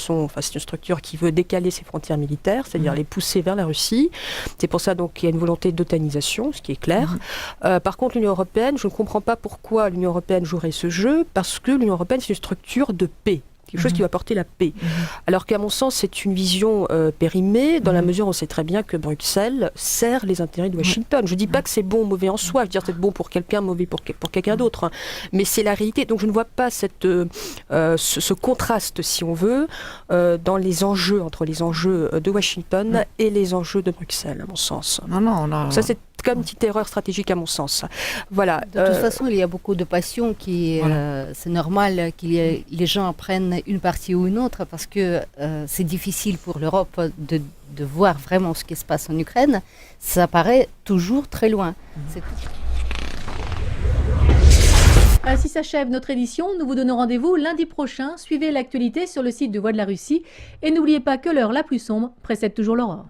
une structure qui veut décaler ses frontières militaires, c'est-à-dire les pousser vers la Russie, c'est pour ça donc qu'il y a une volonté d'otanisation, ce qui est clair. Par contre l'Union européenne, je ne comprends pas pourquoi l'Union européenne jouerait ce jeu, parce que l'Union européenne c'est une structure de paix. Quelque chose qui va porter la paix. Alors qu'à mon sens, c'est une vision périmée, dans la mesure où on sait très bien que Bruxelles sert les intérêts de Washington. Je ne dis pas que c'est bon ou mauvais en soi, je veux dire c'est bon pour quelqu'un, mauvais pour quelqu'un d'autre. Hein. Mais c'est la réalité. Donc je ne vois pas ce contraste, si on veut, dans les enjeux, entre les enjeux de Washington et les enjeux de Bruxelles, à mon sens. Non, ça, c'est comme une petite erreur stratégique à mon sens. Voilà. De toute façon, il y a beaucoup de passions c'est normal que les gens prennent une partie ou une autre parce que c'est difficile pour l'Europe de voir vraiment ce qui se passe en Ukraine. Ça paraît toujours très loin. Ainsi s'achève notre édition. Nous vous donnons rendez-vous lundi prochain. Suivez l'actualité sur le site de Voix de la Russie. Et n'oubliez pas que l'heure la plus sombre précède toujours l'aurore.